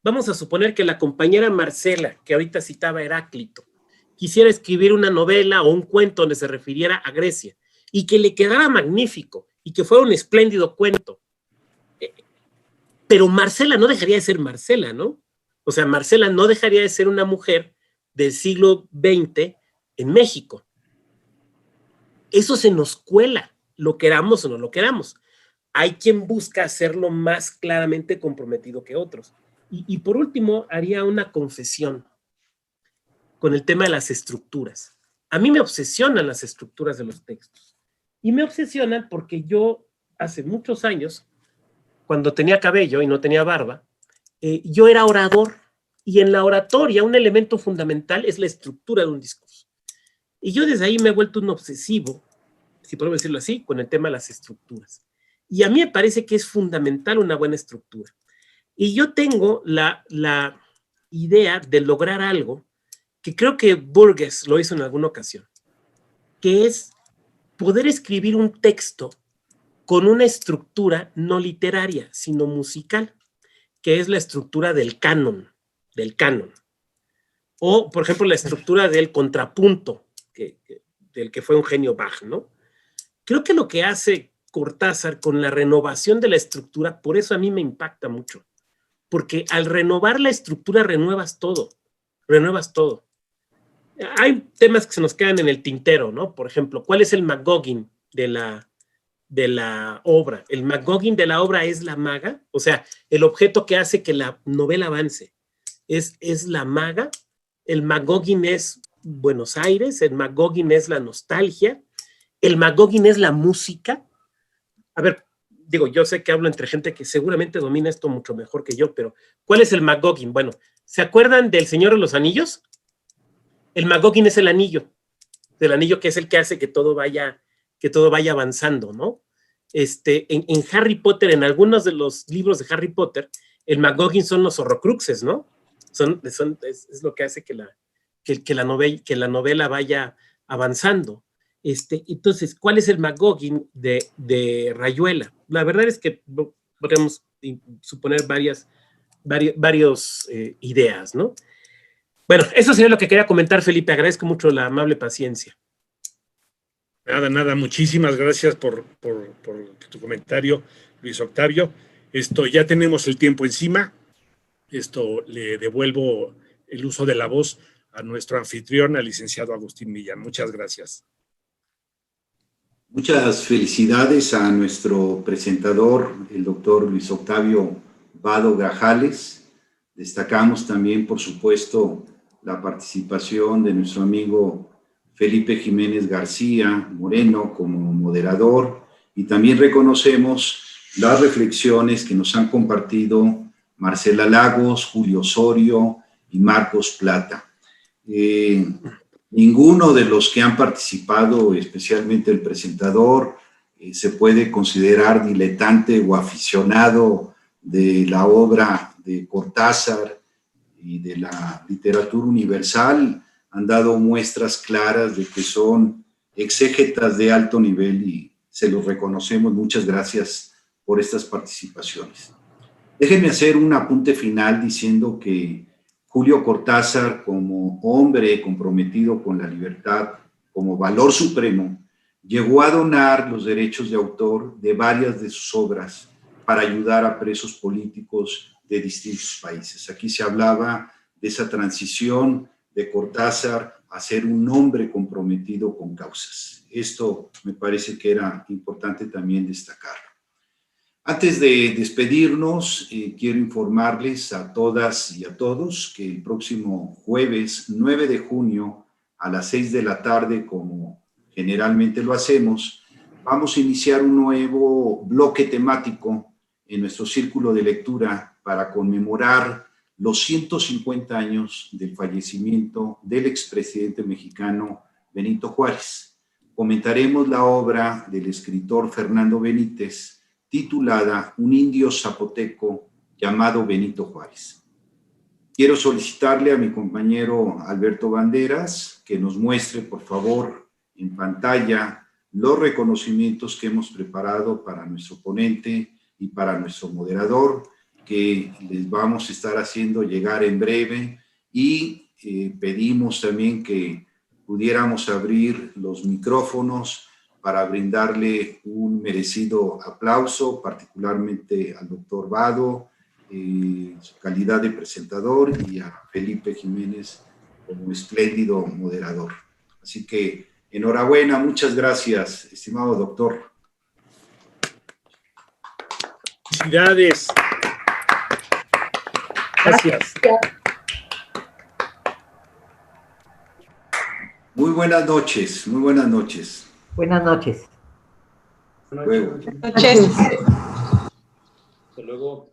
Vamos a suponer que la compañera Marcela, que ahorita citaba Heráclito, quisiera escribir una novela o un cuento donde se refiriera a Grecia, y que le quedara magnífico, y que fuera un espléndido cuento. Pero Marcela no dejaría de ser Marcela, ¿no? O sea, Marcela no dejaría de ser una mujer del siglo XX en México. Eso se nos cuela, lo queramos o no lo queramos. Hay quien busca hacerlo más claramente comprometido que otros. Y por último, haría una confesión con el tema de las estructuras. A mí me obsesionan las estructuras de los textos. Y me obsesionan porque yo, hace muchos años, cuando tenía cabello y no tenía barba, yo era orador. Y en la oratoria, un elemento fundamental es la estructura de un discurso. Y yo desde ahí me he vuelto un obsesivo, si podemos decirlo así, con el tema de las estructuras. Y a mí me parece que es fundamental una buena estructura. Y yo tengo la idea de lograr algo que creo que Burgess lo hizo en alguna ocasión, que es poder escribir un texto con una estructura no literaria, sino musical, que es la estructura del canon. O, por ejemplo, la estructura del contrapunto, del que fue un genio Bach, ¿no? Creo que lo que hace Cortázar con la renovación de la estructura, por eso a mí me impacta mucho, porque al renovar la estructura renuevas todo. Hay temas que se nos quedan en el tintero, ¿no? Por ejemplo, ¿cuál es el McGuggin de la obra? El McGuggin de la obra es la maga, o sea, el objeto que hace que la novela avance es la maga. El McGuggin es Buenos Aires, el McGuggin es la nostalgia, el McGuggin es la música. A ver, digo, yo sé que hablo entre gente que seguramente domina esto mucho mejor que yo, pero ¿cuál es el McGuggin? Bueno, ¿se acuerdan del Señor de los Anillos? El McGuggin es el anillo que es el que hace que todo vaya avanzando, ¿no? En Harry Potter, en algunos de los libros de Harry Potter, el McGuggin son los horrocruxes, ¿no? Es lo que hace que la novela vaya avanzando. Entonces, ¿cuál es el McGuggin de Rayuela? La verdad es que podemos suponer varias ideas, ¿no? Bueno, eso sería lo que quería comentar, Felipe. Agradezco mucho la amable paciencia. Nada, muchísimas gracias por tu comentario, Luis Octavio. Ya tenemos el tiempo encima. Le devuelvo el uso de la voz a nuestro anfitrión, al licenciado Agustín Millán. Muchas gracias. Muchas felicidades a nuestro presentador, el doctor Luis Octavio Vado Grajales. Destacamos también, por supuesto, la participación de nuestro amigo Felipe Jiménez García Moreno como moderador, y también reconocemos las reflexiones que nos han compartido Marcela Lagos, Julio Osorio y Marcos Plata. Ninguno de los que han participado, especialmente el presentador, se puede considerar diletante o aficionado de la obra de Cortázar y de la literatura universal. Han dado muestras claras de que son exégetas de alto nivel y se los reconocemos. Muchas gracias por estas participaciones. Déjenme hacer un apunte final diciendo que Julio Cortázar, como hombre comprometido con la libertad como valor supremo, llegó a donar los derechos de autor de varias de sus obras para ayudar a presos políticos de distintos países. Aquí se hablaba de esa transición de Cortázar a ser un hombre comprometido con causas. Esto me parece que era importante también destacarlo. Antes de despedirnos, quiero informarles a todas y a todos que el próximo jueves 9 de junio a las 6 de la tarde, como generalmente lo hacemos, vamos a iniciar un nuevo bloque temático en nuestro círculo de lectura para conmemorar los 150 años del fallecimiento del expresidente mexicano Benito Juárez. Comentaremos la obra del escritor Fernando Benítez, titulada Un indio zapoteco llamado Benito Juárez. Quiero solicitarle a mi compañero Alberto Banderas que nos muestre, por favor, en pantalla los reconocimientos que hemos preparado para nuestro ponente y para nuestro moderador, que les vamos a estar haciendo llegar en breve, y pedimos también que pudiéramos abrir los micrófonos para brindarle un merecido aplauso, particularmente al doctor Vado, su calidad de presentador, y a Felipe Jiménez como espléndido moderador. Así que enhorabuena, muchas gracias, estimado doctor. Felicidades. Gracias. Muy buenas noches, muy buenas noches. Buenas noches. Luego. Buenas noches. Hasta luego.